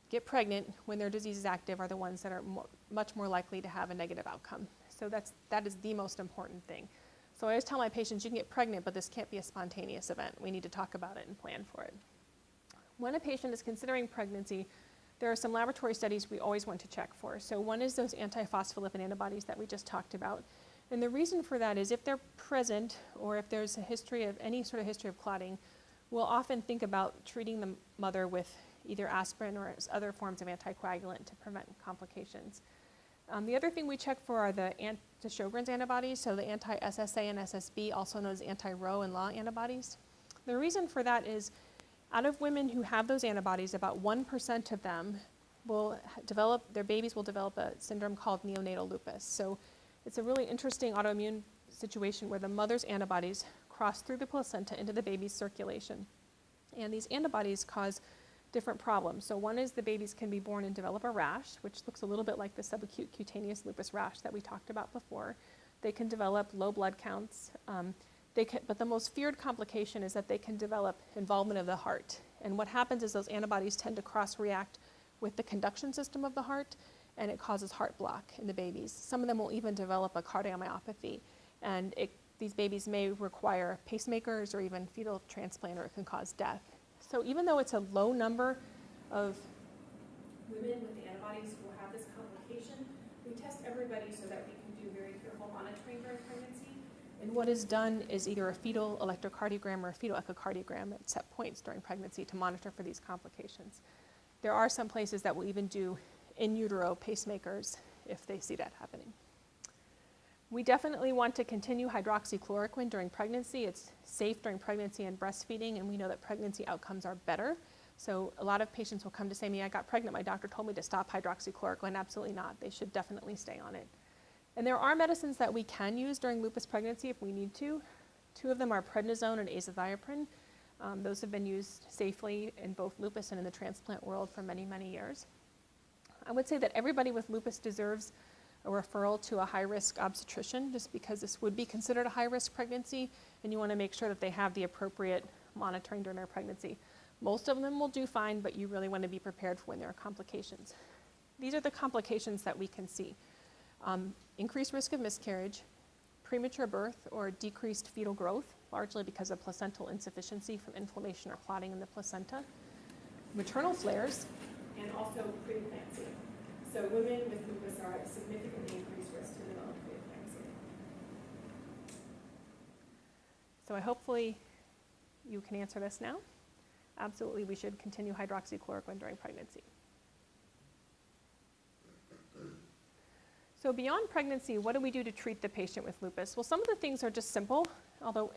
Speaker 2: get pregnant when their disease is active are the ones that are much more likely to have a negative outcome. So that is the most important thing. So I always tell my patients, you can get pregnant, but this can't be a spontaneous event. We need to talk about it and plan for it. When a patient is considering pregnancy, there are some laboratory studies we always want to check for. So one is those antiphospholipid antibodies that we just talked about. And the reason for that is if they're present, or if there's a history of any sort of history of clotting, we'll often think about treating the mother with either aspirin or other forms of anticoagulant to prevent complications. The other thing we check for are the Sjogren's antibodies, so the anti-SSA and SSB, also known as anti-Ro and LA antibodies. The reason for that is out of women who have those antibodies, about 1% of them their babies will develop a syndrome called neonatal lupus. So it's a really interesting autoimmune situation where the mother's antibodies cross through the placenta into the baby's circulation. And these antibodies cause different problems. So one is the babies can be born and develop a rash, which looks a little bit like the subacute cutaneous lupus rash that we talked about before. They can develop low blood counts. But the most feared complication is that they can develop involvement of the heart. And what happens is those antibodies tend to cross-react with the conduction system of the heart, and it causes heart block in the babies. Some of them will even develop a cardiomyopathy, and these babies may require pacemakers or even fetal transplant, or it can cause death. So even though it's a low number of
Speaker 4: women with the antibodies who will have this complication, we test everybody so that we can do very careful monitoring during pregnancy.
Speaker 2: And what is done is either a fetal electrocardiogram or a fetal echocardiogram at set points during pregnancy to monitor for these complications. There are some places that will even do in utero pacemakers if they see that happening. We definitely want to continue hydroxychloroquine during pregnancy. It's safe during pregnancy and breastfeeding, and we know that pregnancy outcomes are better. So a lot of patients will come to say to me, I got pregnant, my doctor told me to stop hydroxychloroquine. Absolutely not. They should definitely stay on it. And there are medicines that we can use during lupus pregnancy if we need to. 2 of them are prednisone and azathioprine. Those have been used safely in both lupus and in the transplant world for many, many years. I would say that everybody with lupus deserves a referral to a high-risk obstetrician, just because this would be considered a high-risk pregnancy, and you want to make sure that they have the appropriate monitoring during their pregnancy. Most of them will do fine, but you really want to be prepared for when there are complications. These are the complications that we can see. Increased risk of miscarriage, premature birth or decreased fetal growth, largely because of placental insufficiency from inflammation or clotting in the placenta, maternal flares,
Speaker 4: and also preeclampsia. So women with lupus are at significantly increased risk to develop preeclampsia.
Speaker 2: So hopefully you can answer this now. Absolutely, we should continue hydroxychloroquine during pregnancy. So beyond pregnancy, what do we do to treat the patient with lupus? Well, some of the things are just simple, although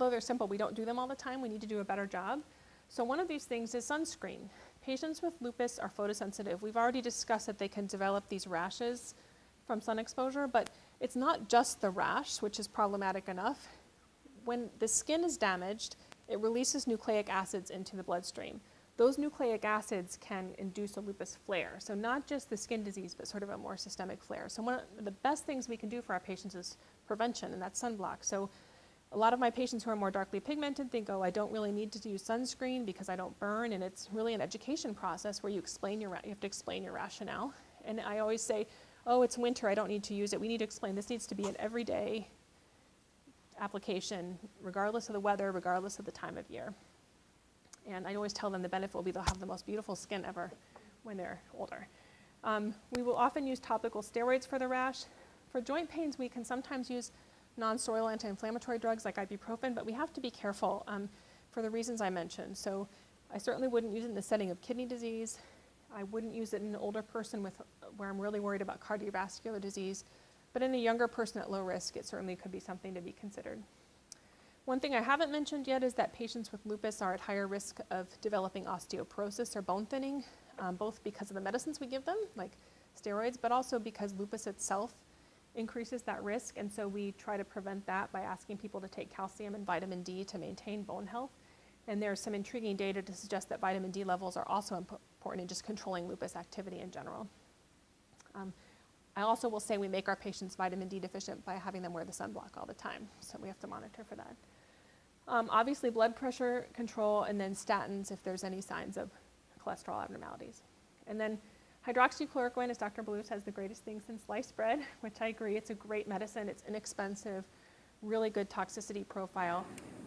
Speaker 2: they're simple, we don't do them all the time. We need to do a better job. So one of these things is sunscreen. Patients with lupus are photosensitive. We've already discussed that they can develop these rashes from sun exposure, but it's not just the rash, which is problematic enough. When the skin is damaged, it releases nucleic acids into the bloodstream. Those nucleic acids can induce a lupus flare. So not just the skin disease, but sort of a more systemic flare. So one of the best things we can do for our patients is prevention, and that's sunblock. So a lot of my patients who are more darkly pigmented think, oh, I don't really need to use sunscreen because I don't burn, and it's really an education process where you have to explain your rationale. And I always say, oh, it's winter, I don't need to use it. We need to explain this needs to be an everyday application, regardless of the weather, regardless of the time of year. And I always tell them the benefit will be they'll have the most beautiful skin ever when they're older. We will often use topical steroids for the rash. For joint pains, we can sometimes use non-steroidal anti-inflammatory drugs like ibuprofen, but we have to be careful for the reasons I mentioned. So I certainly wouldn't use it in the setting of kidney disease. I wouldn't use it in an older person where I'm really worried about cardiovascular disease. But in a younger person at low risk, it certainly could be something to be considered. One thing I haven't mentioned yet is that patients with lupus are at higher risk of developing osteoporosis or bone thinning, both because of the medicines we give them, like steroids, but also because lupus itself increases that risk. And so we try to prevent that by asking people to take calcium and vitamin D to maintain bone health. And there's some intriguing data to suggest that vitamin D levels are also important in just controlling lupus activity in general. I also will say we make our patients vitamin D deficient by having them wear the sunblock all the time, so we have to monitor for that. Obviously blood pressure control, and then statins if there's any signs of cholesterol abnormalities. And then hydroxychloroquine, as Dr. Blue says, the greatest thing since sliced bread, which I agree, it's a great medicine, it's inexpensive, really good toxicity profile.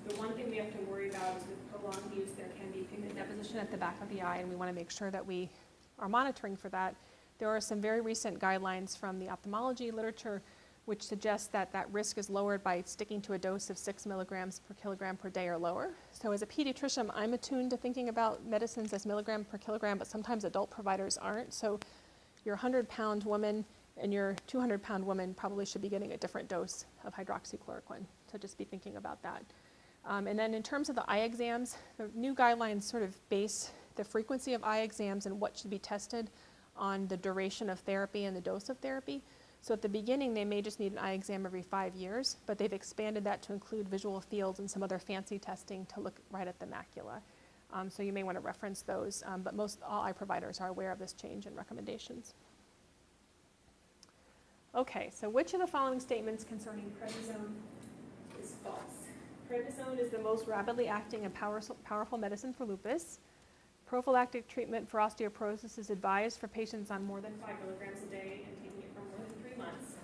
Speaker 2: The one thing we have to worry about is with prolonged use, there can be pigment deposition at the back of the eye, and we want to make sure that we are monitoring for that. There are some very recent guidelines from the ophthalmology literature which suggests that that risk is lowered by sticking to a dose of 6 milligrams per kilogram per day or lower. So as a pediatrician, I'm attuned to thinking about medicines as milligram per kilogram, but sometimes adult providers aren't. So your 100-pound woman and your 200-pound woman probably should be getting a different dose of hydroxychloroquine. So just be thinking about that. And then in terms of the eye exams, the new guidelines sort of base the frequency of eye exams and what should be tested on the duration of therapy and the dose of therapy. So at the beginning, they may just need an eye exam every 5 years, but they've expanded that to include visual fields and some other fancy testing to look right at the macula. So you may want to reference those, but all eye providers are aware of this change in recommendations. Okay, so which of the following statements concerning prednisone is false? Prednisone is the most rapidly acting and powerful medicine for lupus. Prophylactic treatment for osteoporosis is advised for patients on more than 5 milligrams a day and taking it for more than 3 months.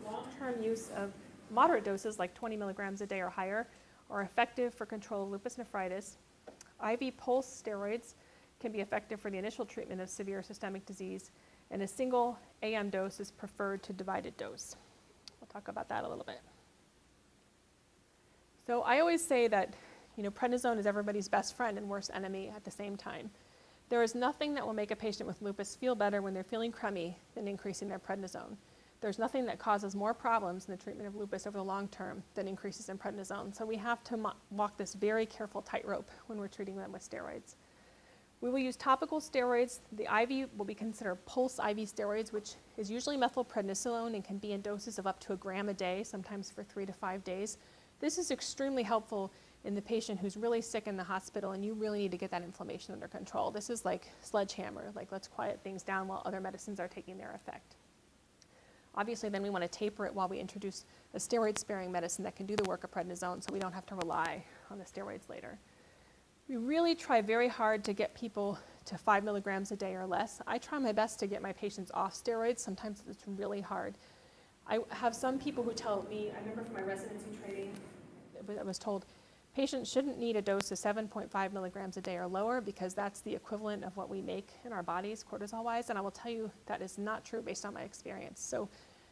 Speaker 2: Long-term use of moderate doses like 20 milligrams a day or higher are effective for control of lupus nephritis. IV pulse steroids can be effective for the initial treatment of severe systemic disease, and a single AM dose is preferred to divided dose. We'll talk about that a little bit. So I always say that prednisone is everybody's best friend and worst enemy at the same time. There is nothing that will make a patient with lupus feel better when they're feeling crummy than increasing their prednisone. There's nothing that causes more problems in the treatment of lupus over the long term than increases in prednisone. So we have to walk this very careful tightrope when we're treating them with steroids. We will use topical steroids. The IV will be considered pulse IV steroids, which is usually methylprednisolone and can be in doses of up to 1 gram a day, sometimes for 3 to 5 days. This is extremely helpful in the patient who's really sick in the hospital and you really need to get that inflammation under control. This is like sledgehammer, like let's quiet things down while other medicines are taking their effect. Obviously, then we want to taper it while we introduce a steroid-sparing medicine that can do the work of prednisone so we don't have to rely on the steroids later. We really try very hard to get people to 5 milligrams a day or less. I try my best to get my patients off steroids. Sometimes it's really hard. I have some people who tell me, I remember from my residency training, I was told patients shouldn't need a dose of 7.5 milligrams a day or lower because that's the equivalent of what we make in our bodies cortisol-wise, and I will tell you that is not true based on my experience. So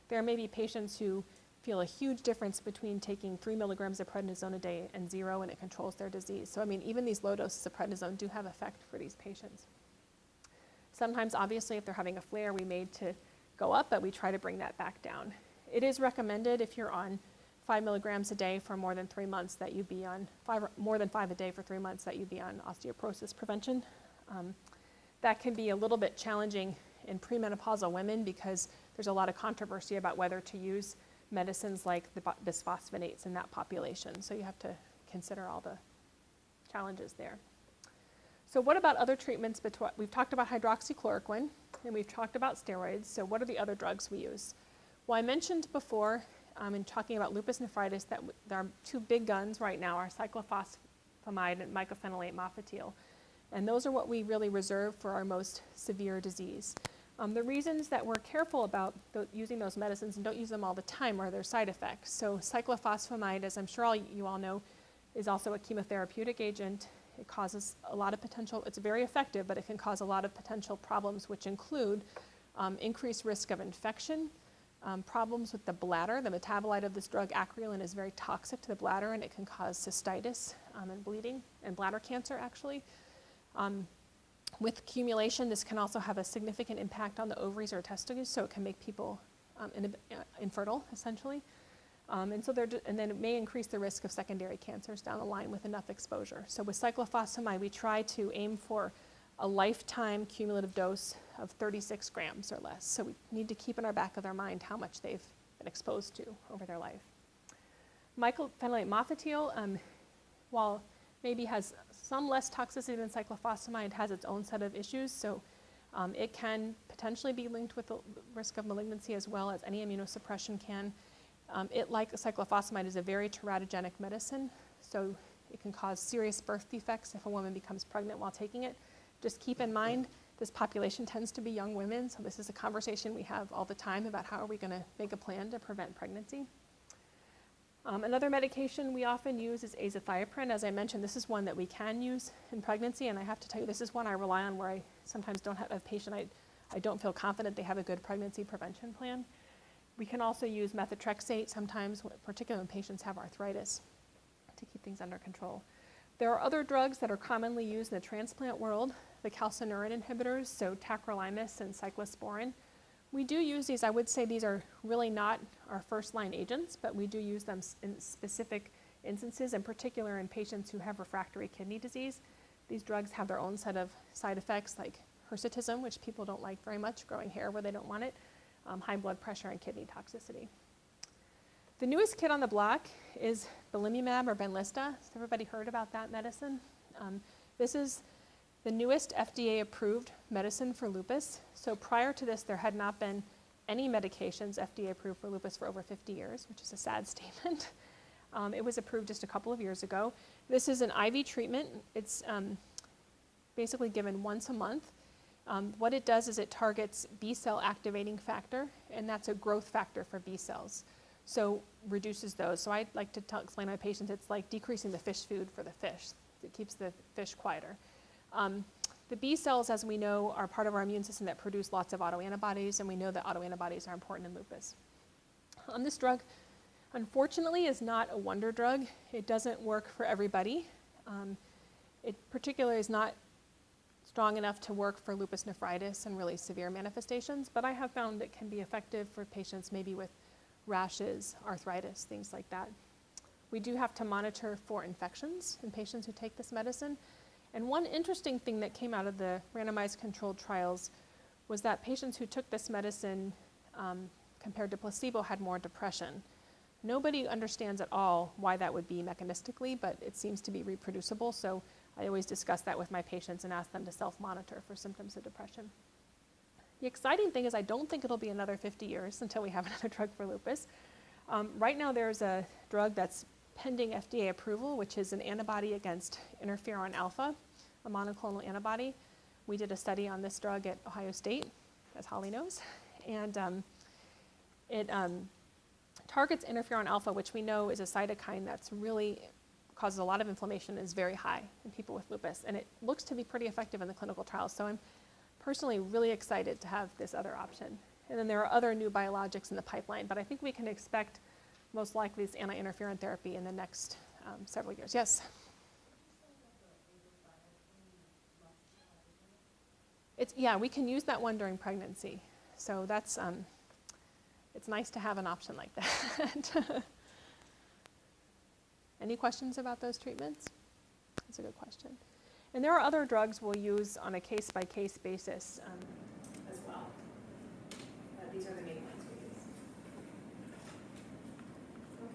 Speaker 2: there may be patients who feel a huge difference between taking 3 milligrams of prednisone a day and 0, and it controls their disease. So I mean, even these low doses of prednisone do have effect for these patients. Sometimes, obviously, if they're having a flare, we may to go up, but we try to bring that back down. It is recommended if you're on 5 milligrams a day for more than 3 months that you be on, more than 5 a day for 3 months that you be on osteoporosis prevention. That can be a little bit challenging in premenopausal women because there's a lot of controversy about whether to use medicines like the bisphosphonates in that population. So you have to consider all the challenges there. So what about other treatments? We've talked about hydroxychloroquine and we've talked about steroids. So what are the other drugs we use? Well, I mentioned before in talking about lupus nephritis that there are two big guns right now are cyclophosphamide and mycophenolate mofetil. And those are what we really reserve for our most severe disease. The reasons that we're careful about using those medicines and don't use them all the time are their side effects. So cyclophosphamide, as I'm sure you all know, is also a chemotherapeutic agent. It causes a lot of potential, it's very effective, but it can cause a lot of potential problems, which include increased risk of infection, problems with the bladder. The metabolite of this drug, acrolein, is very toxic to the bladder, and it can cause cystitis and bleeding and bladder cancer, actually. With accumulation, this can also have a significant impact on the ovaries or testicles, so it can make people infertile, essentially. And then it may increase the risk of secondary cancers down the line with enough exposure. So with cyclophosphamide, we try to aim for a lifetime cumulative dose of 36 grams or less. So we need to keep in our back of our mind how much they've been exposed to over their life. Mycophenolate mofetil, while maybe has some less toxicity than cyclophosphamide, has its own set of issues. So it can potentially be linked with the risk of malignancy as well as any immunosuppression can. It, like cyclophosphamide, is a very teratogenic medicine. So it can cause serious birth defects if a woman becomes pregnant while taking it. Just keep in mind, this population tends to be young women, so this is a conversation we have all the time about how are we going to make a plan to prevent pregnancy. Another medication we often use is azathioprine. As I mentioned, this is one that we can use in pregnancy, and I have to tell you, this is one I rely on where I sometimes don't have a patient, I don't feel confident they have a good pregnancy prevention plan. We can also use methotrexate sometimes, particularly when patients have arthritis, to keep things under control. There are other drugs that are commonly used in the transplant world, the calcineurin inhibitors, so tacrolimus and cyclosporin. We do use these. I would say these are really not our first-line agents, but we do use them in specific instances, in particular in patients who have refractory kidney disease. These drugs have their own set of side effects like hirsutism, which people don't like very much, growing hair where they don't want it, high blood pressure, and kidney toxicity. The newest kid on the block is belimumab or Benlysta. Has everybody heard about that medicine? This is the newest FDA-approved medicine for lupus. So prior to this, there had not been any medications FDA-approved for lupus for over 50 years, which is a sad statement. It was approved just a couple of years ago. This is an IV treatment. It's basically given once a month. What it does is it targets B-cell activating factor, and that's a growth factor for B cells. So reduces those. So I like to explain to my patients it's like decreasing the fish food for the fish. It keeps the fish quieter. The B cells, as we know, are part of our immune system that produce lots of autoantibodies, and we know that autoantibodies are important in lupus. This drug, unfortunately, is not a wonder drug. It doesn't work for everybody. It particularly is not strong enough to work for lupus nephritis and really severe manifestations, but I have found it can be effective for patients maybe with rashes, arthritis, things like that. We do have to monitor for infections in patients who take this medicine. And one interesting thing that came out of the randomized controlled trials was that patients who took this medicine compared to placebo had more depression. Nobody understands at all why that would be mechanistically, but it seems to be reproducible. So I always discuss that with my patients and ask them to self-monitor for symptoms of depression. The exciting thing is I don't think it'll be another 50 years until we have another drug for lupus. Right now there's a drug that's pending FDA approval, which is an antibody against interferon alpha, a monoclonal antibody. We did a study on this drug at Ohio State, as Holly knows, and it targets interferon alpha, which we know is a cytokine that's really causes a lot of inflammation and is very high in people with lupus, and it looks to be pretty effective in the clinical trials. So I'm personally really excited to have this other option. And then there are other new biologics in the pipeline, but I think we can expect most likely this anti-interferon therapy in the next several years. Yes? Yeah, we can use that one during pregnancy. So that's, it's nice to have an option like that. Any questions about those treatments? That's a good question. And there are other drugs we'll use on a case-by-case basis as well. These are the main ones we use.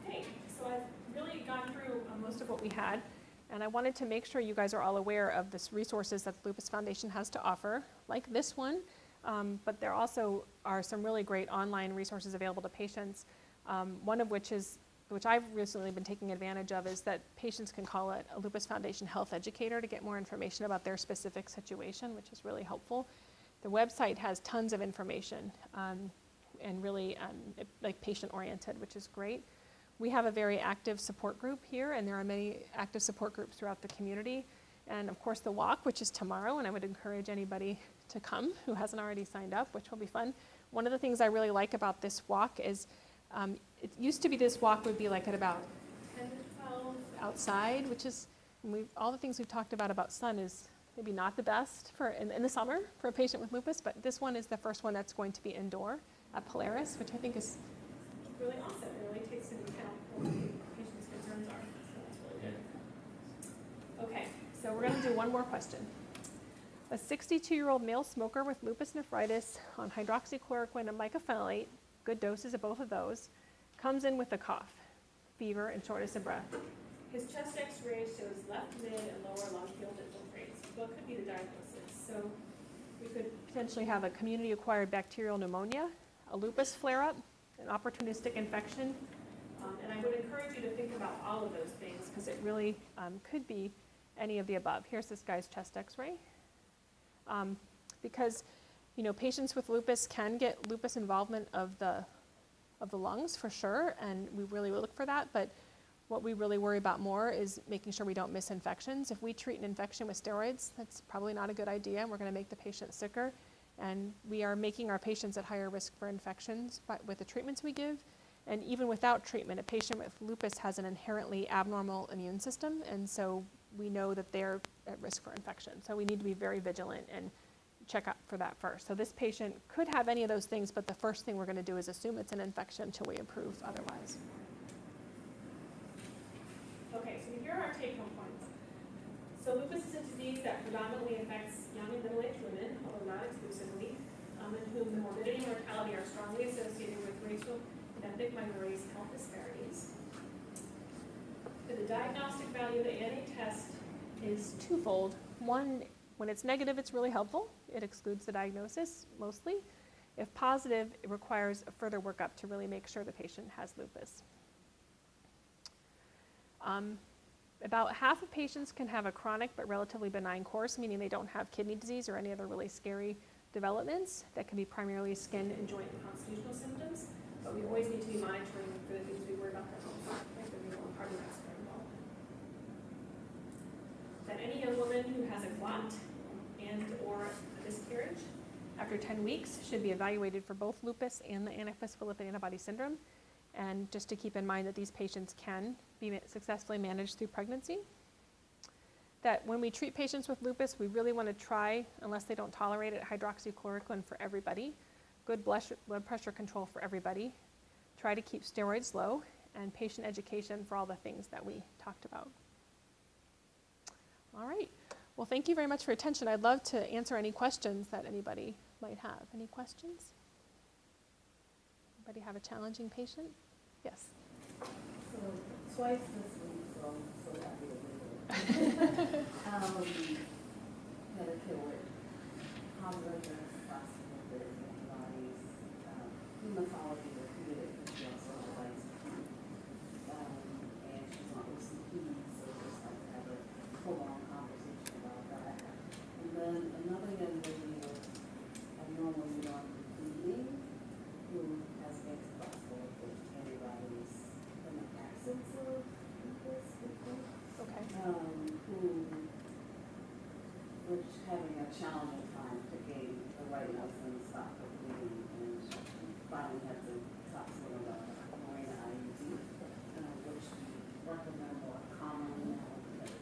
Speaker 2: Okay, so I've really gone through most of what we had, and I wanted to make sure you guys are all aware of the resources that the Lupus Foundation has to offer, like this one, but there also are some really great online resources available to patients, one of which I've recently been taking advantage of, is that patients can call a Lupus Foundation health educator to get more information about their specific situation, which is really helpful. The website has tons of information and really like patient-oriented, which is great. We have a very active support group here, and there are many active support groups throughout the community. And of course the walk, which is tomorrow, and I would encourage anybody to come who hasn't already signed up, which will be fun. One of the things I really like about this walk is it used to be this walk would be like at about 10 to 12 outside, which is, all the things we've talked about sun is maybe not the best for in the summer for a patient with lupus, but this one is the first one that's going to be indoor at Polaris, which I think is really awesome. It really takes into account what the patient's concerns are, so that's really good. Okay, so we're going to do one more question. A 62-year-old male smoker with lupus nephritis on hydroxychloroquine and mycophenolate, good doses of both of those, comes in with a cough, fever, and shortness of breath. His chest x-ray shows left mid and lower lung field infiltrates. What could be the diagnosis? So we could potentially have a community-acquired bacterial pneumonia, a lupus flare-up, an opportunistic infection, and I would encourage you to think about all of those things because it really could be any of the above. Here's this guy's chest x-ray. Because patients with lupus can get lupus involvement of the lungs for sure, and we really will look for that, but what we really worry about more is making sure we don't miss infections. If we treat an infection with steroids, that's probably not a good idea, and we're going to make the patient sicker, and we are making our patients at higher risk for infections with the treatments we give, and even without treatment, a patient with lupus has an inherently abnormal immune system, and so we know that they're at risk for infection. So we need to be very vigilant and check out for that first. So this patient could have any of those things, but the first thing we're going to do is assume it's an infection until we improve otherwise. Okay, so here are our take-home points. So lupus is a disease that predominantly affects young and middle-aged women, although not exclusively, in whom the morbidity and mortality are strongly associated with racial and ethnic minorities' health disparities. The diagnostic value of the ANA test is twofold. One, when it's negative, it's really helpful. It excludes the diagnosis mostly. If positive, it requires a further workup to really make sure the patient has lupus. About half of patients can have a chronic but relatively benign course, meaning they don't have kidney disease or any other really scary developments that can be primarily skin and joint and constitutional symptoms. But we always need to be monitoring for the things we worry about the most, like the renal and cardiovascular involvement. That any young woman who has a clot and or a miscarriage after 10 weeks should be evaluated for both lupus and the antiphospholipid antibody syndrome. And just to keep in mind that these patients can be successfully managed through pregnancy. That when we treat patients with lupus, we really want to try, unless they don't tolerate it, hydroxychloroquine for everybody, good blood pressure control for everybody, try to keep steroids low, and patient education for all the things that we talked about. All right. Well, thank you very much for your attention. I'd love to answer any questions that anybody might have. Any questions? Anybody have a challenging patient? Yes.
Speaker 8: So twice this week, so that'd be a little. Had a kid with positive phospholipid antibodies, hematology repeated, she also likes and she's on OCP, so just like to have a full-on conversation about that. And then another young lady with abnormal bleeding who has antiphospholipid antibodies in the absence of lupus,
Speaker 2: Okay.
Speaker 8: who was having a challenging time picking the right medicine to stop her bleeding, and she finally had to talk to one of the marina IUD, which we recommend more commonly now because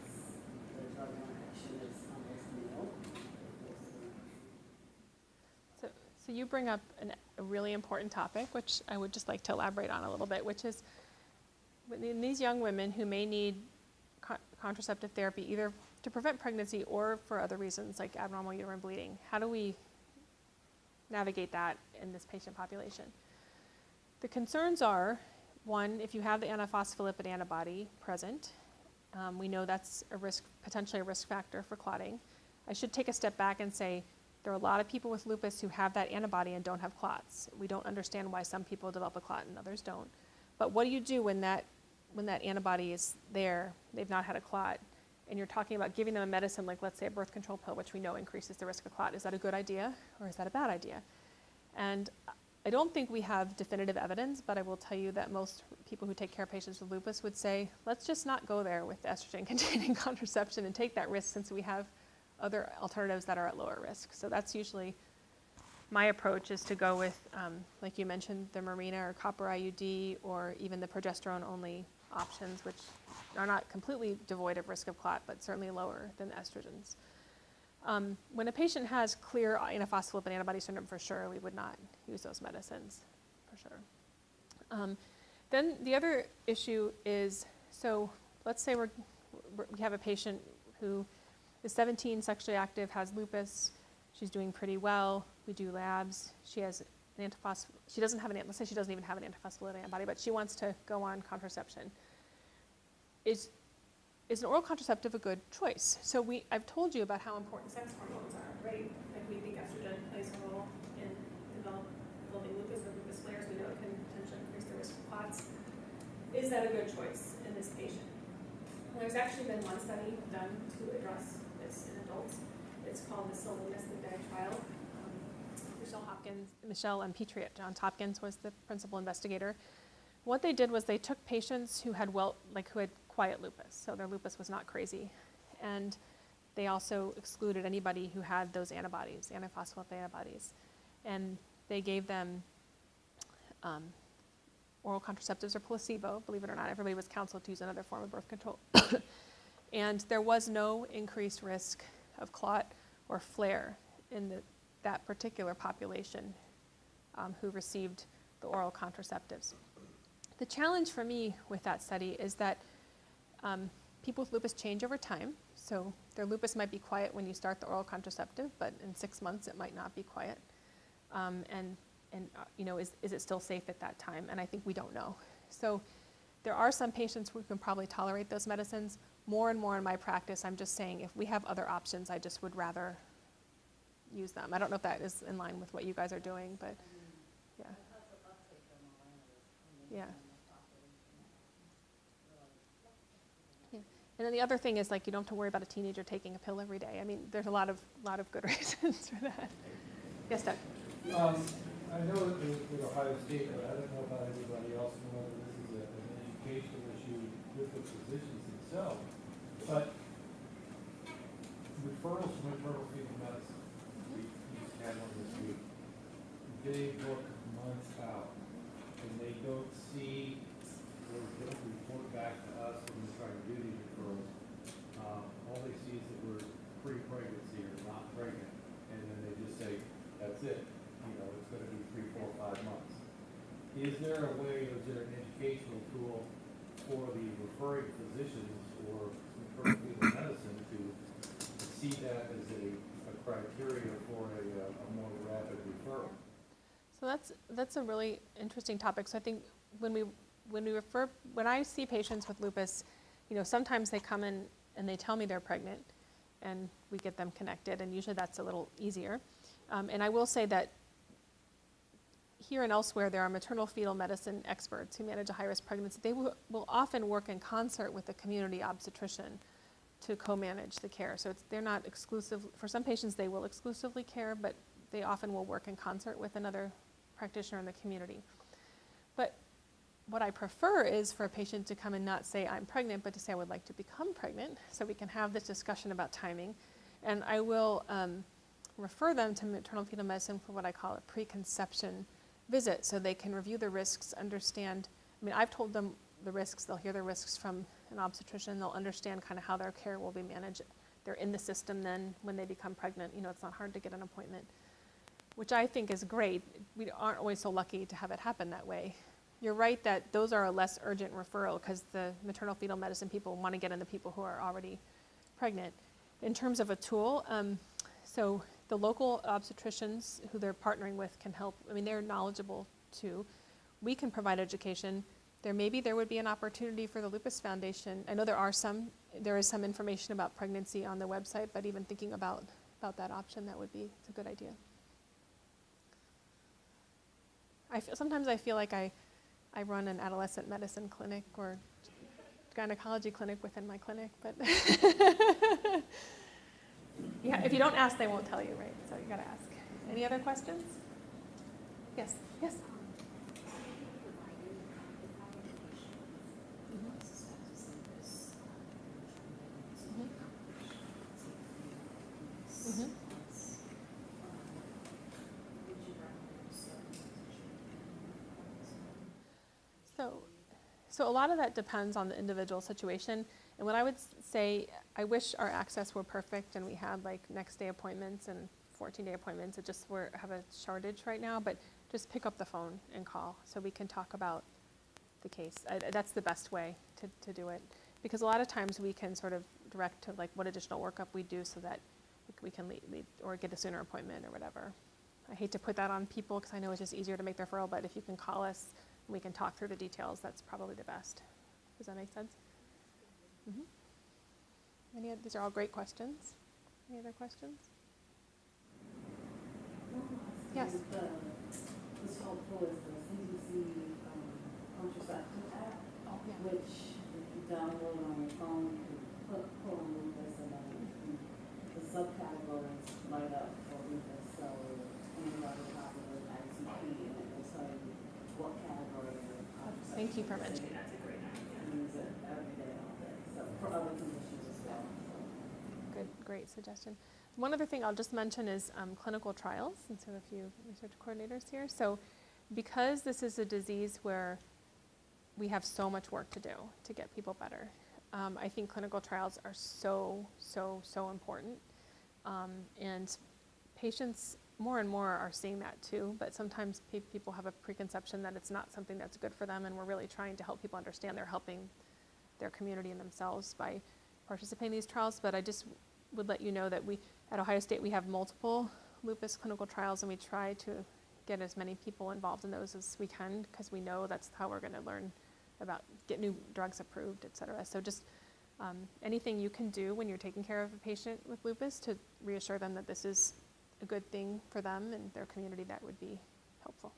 Speaker 8: the drug interaction is almost nil.
Speaker 2: So you bring up a really important topic, which I would just like to elaborate on a little bit, which is in these young women who may need contraceptive therapy either to prevent pregnancy or for other reasons like abnormal uterine bleeding. How do we navigate that in this patient population? The concerns are, one, if you have the antiphospholipid antibody present, we know that's potentially a risk factor for clotting. I should take a step back and say there are a lot of people with lupus who have that antibody and don't have clots. We don't understand why some people develop a clot and others don't. But what do you do when that antibody is there, they've not had a clot, and you're talking about giving them a medicine like, let's say, a birth control pill, which we know increases the risk of clot? Is that a good idea or is that a bad idea? And I don't think we have definitive evidence, but I will tell you that most people who take care of patients with lupus would say, let's just not go there with estrogen-containing contraception and take that risk since we have other alternatives that are at lower risk. So that's usually my approach, is to go with, like you mentioned, the Mirena or copper IUD, or even the progesterone-only options, which are not completely devoid of risk of clot, but certainly lower than estrogens. When a patient has clear antiphospholipid antibody syndrome, for sure, we would not use those medicines, for sure. Then the other issue is, so let's say we have a patient who is 17, sexually active, has lupus, she's doing pretty well, we do labs, she has an she doesn't have let's say she doesn't even have an antiphospholipid antibody, but she wants to go on contraception. Is an oral contraceptive a good choice? So I've told you about how important
Speaker 4: Sex hormones are, right? Like we think estrogen plays a role in developing lupus or lupus flares. We know it can potentially increase the risk of clots. Is that a good choice in this patient? Well, there's actually been one study done to address this in adults. It's called the Silvanestinib trial. Michelle and Petrie at Johns Hopkins was the principal investigator. What they did was they took patients who had quiet lupus, so their lupus was not crazy, and they also excluded anybody who had those antibodies, antiphospholipid antibodies, and they gave them oral contraceptives or placebo. Believe it or not, everybody was counseled to use another form of birth control, and there was no increased risk of clot or flare in that particular population who received the oral contraceptives. The challenge for me with that study is that people with lupus change over time. So their lupus might be quiet when you start the oral contraceptive, but in 6 months it might not be quiet. Is it still safe at that time? And I think we don't know. So there are some patients who can probably tolerate those medicines. More and more in my practice, I'm just saying if we have other options, I just would rather use them. I don't know if that is in line with what you guys are doing, but yeah. Yeah. And then the other thing is, like, you don't have to worry about a teenager taking a pill every day. I mean, there's a lot of good reasons for that. Yes, Doug?
Speaker 11: I know that with Ohio State, but I don't know about anybody else, and whether this is an educational issue with the physicians themselves. But referrals from internal fetal medicine, we just had one this week, they book months out, and they don't see or don't report back to us when we're trying to do these referrals. All they see is that we're pre-pregnancy or not pregnant, and then they just say, that's it. It's going to be 3, 4, 5 months. Is there a way, is there an educational tool for the referring physicians or internal fetal medicine to see that as a criteria for a more rapid referral?
Speaker 2: So that's a really interesting topic. So I think when we when I see patients with lupus, sometimes they come in and they tell me they're pregnant, and we get them connected, and usually that's a little easier. And I will say that here and elsewhere, there are maternal fetal medicine experts who manage a high-risk pregnancy. They will often work in concert with the community obstetrician to co-manage the care. So they're not exclusive. For some patients, they will exclusively care, but they often will work in concert with another practitioner in the community. But what I prefer is for a patient to come and not say, I'm pregnant, but to say, I would like to become pregnant, so we can have this discussion about timing. And I will refer them to maternal fetal medicine for what I call a preconception visit, so they can review the risks, understand. I've told them the risks, they'll hear the risks from an obstetrician, they'll understand kind of how their care will be managed. They're in the system then when they become pregnant. It's not hard to get an appointment, which I think is great. We aren't always so lucky to have it happen that way. You're right that those are a less urgent referral because the maternal fetal medicine people want to get in the people who are already pregnant. In terms of a tool, so the local obstetricians who they're partnering with can help. They're knowledgeable too. We can provide education. There would be an opportunity for the Lupus Foundation. I know there is some information about pregnancy on the website, but even thinking about that option, it's a good idea. Sometimes I feel like I run an adolescent medicine clinic or gynecology clinic within my clinic, but yeah, if you don't ask, they won't tell you, right? So you gotta ask. Any other questions? Yes, yes. Mm-hmm. So a lot of that depends on the individual situation. And what I would say, I wish our access were perfect and we had like next day appointments and 14-day appointments. It just have a shortage right now, but just pick up the phone and call so we can talk about the case. That's the best way to do it. Because a lot of times we can sort of direct to like what additional workup we do so that we can lead or get a sooner appointment or whatever. I hate to put that on people because I know it's just easier to make the referral, but if you can call us, we can talk through the details. That's probably the best. Does that make sense? Mm-hmm. These are all great questions. Any other questions? Yes.
Speaker 8: What's helpful is the CDC Contraception app, which if you download on your phone, you can pull on lupus and then the subcategories light up for lupus. So anybody positive ICP and it will tell you what category of contraception.
Speaker 2: Thank you for mentioning that.
Speaker 8: That's a great idea. Use it every day, all day. So for other conditions as well.
Speaker 2: Good, great suggestion. One other thing I'll just mention is clinical trials, and so a few research coordinators here. So because this is a disease where we have so much work to do to get people better, I think clinical trials are so important. And patients more and more are seeing that too, but sometimes people have a preconception that it's not something that's good for them, and we're really trying to help people understand they're helping their community and themselves by participating in these trials. But I just would let you know that at Ohio State, we have multiple lupus clinical trials, and we try to get as many people involved in those as we can, because we know that's how we're going to learn about, get new drugs approved, et cetera. So just anything you can do when you're taking care of a patient with lupus to reassure them that this is a good thing for them and their community, that would be helpful.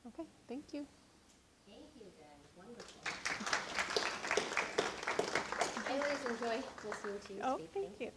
Speaker 2: Okay, thank you.
Speaker 1: Thank you, guys. Wonderful. I always enjoy listening to you speak.
Speaker 2: Thank you.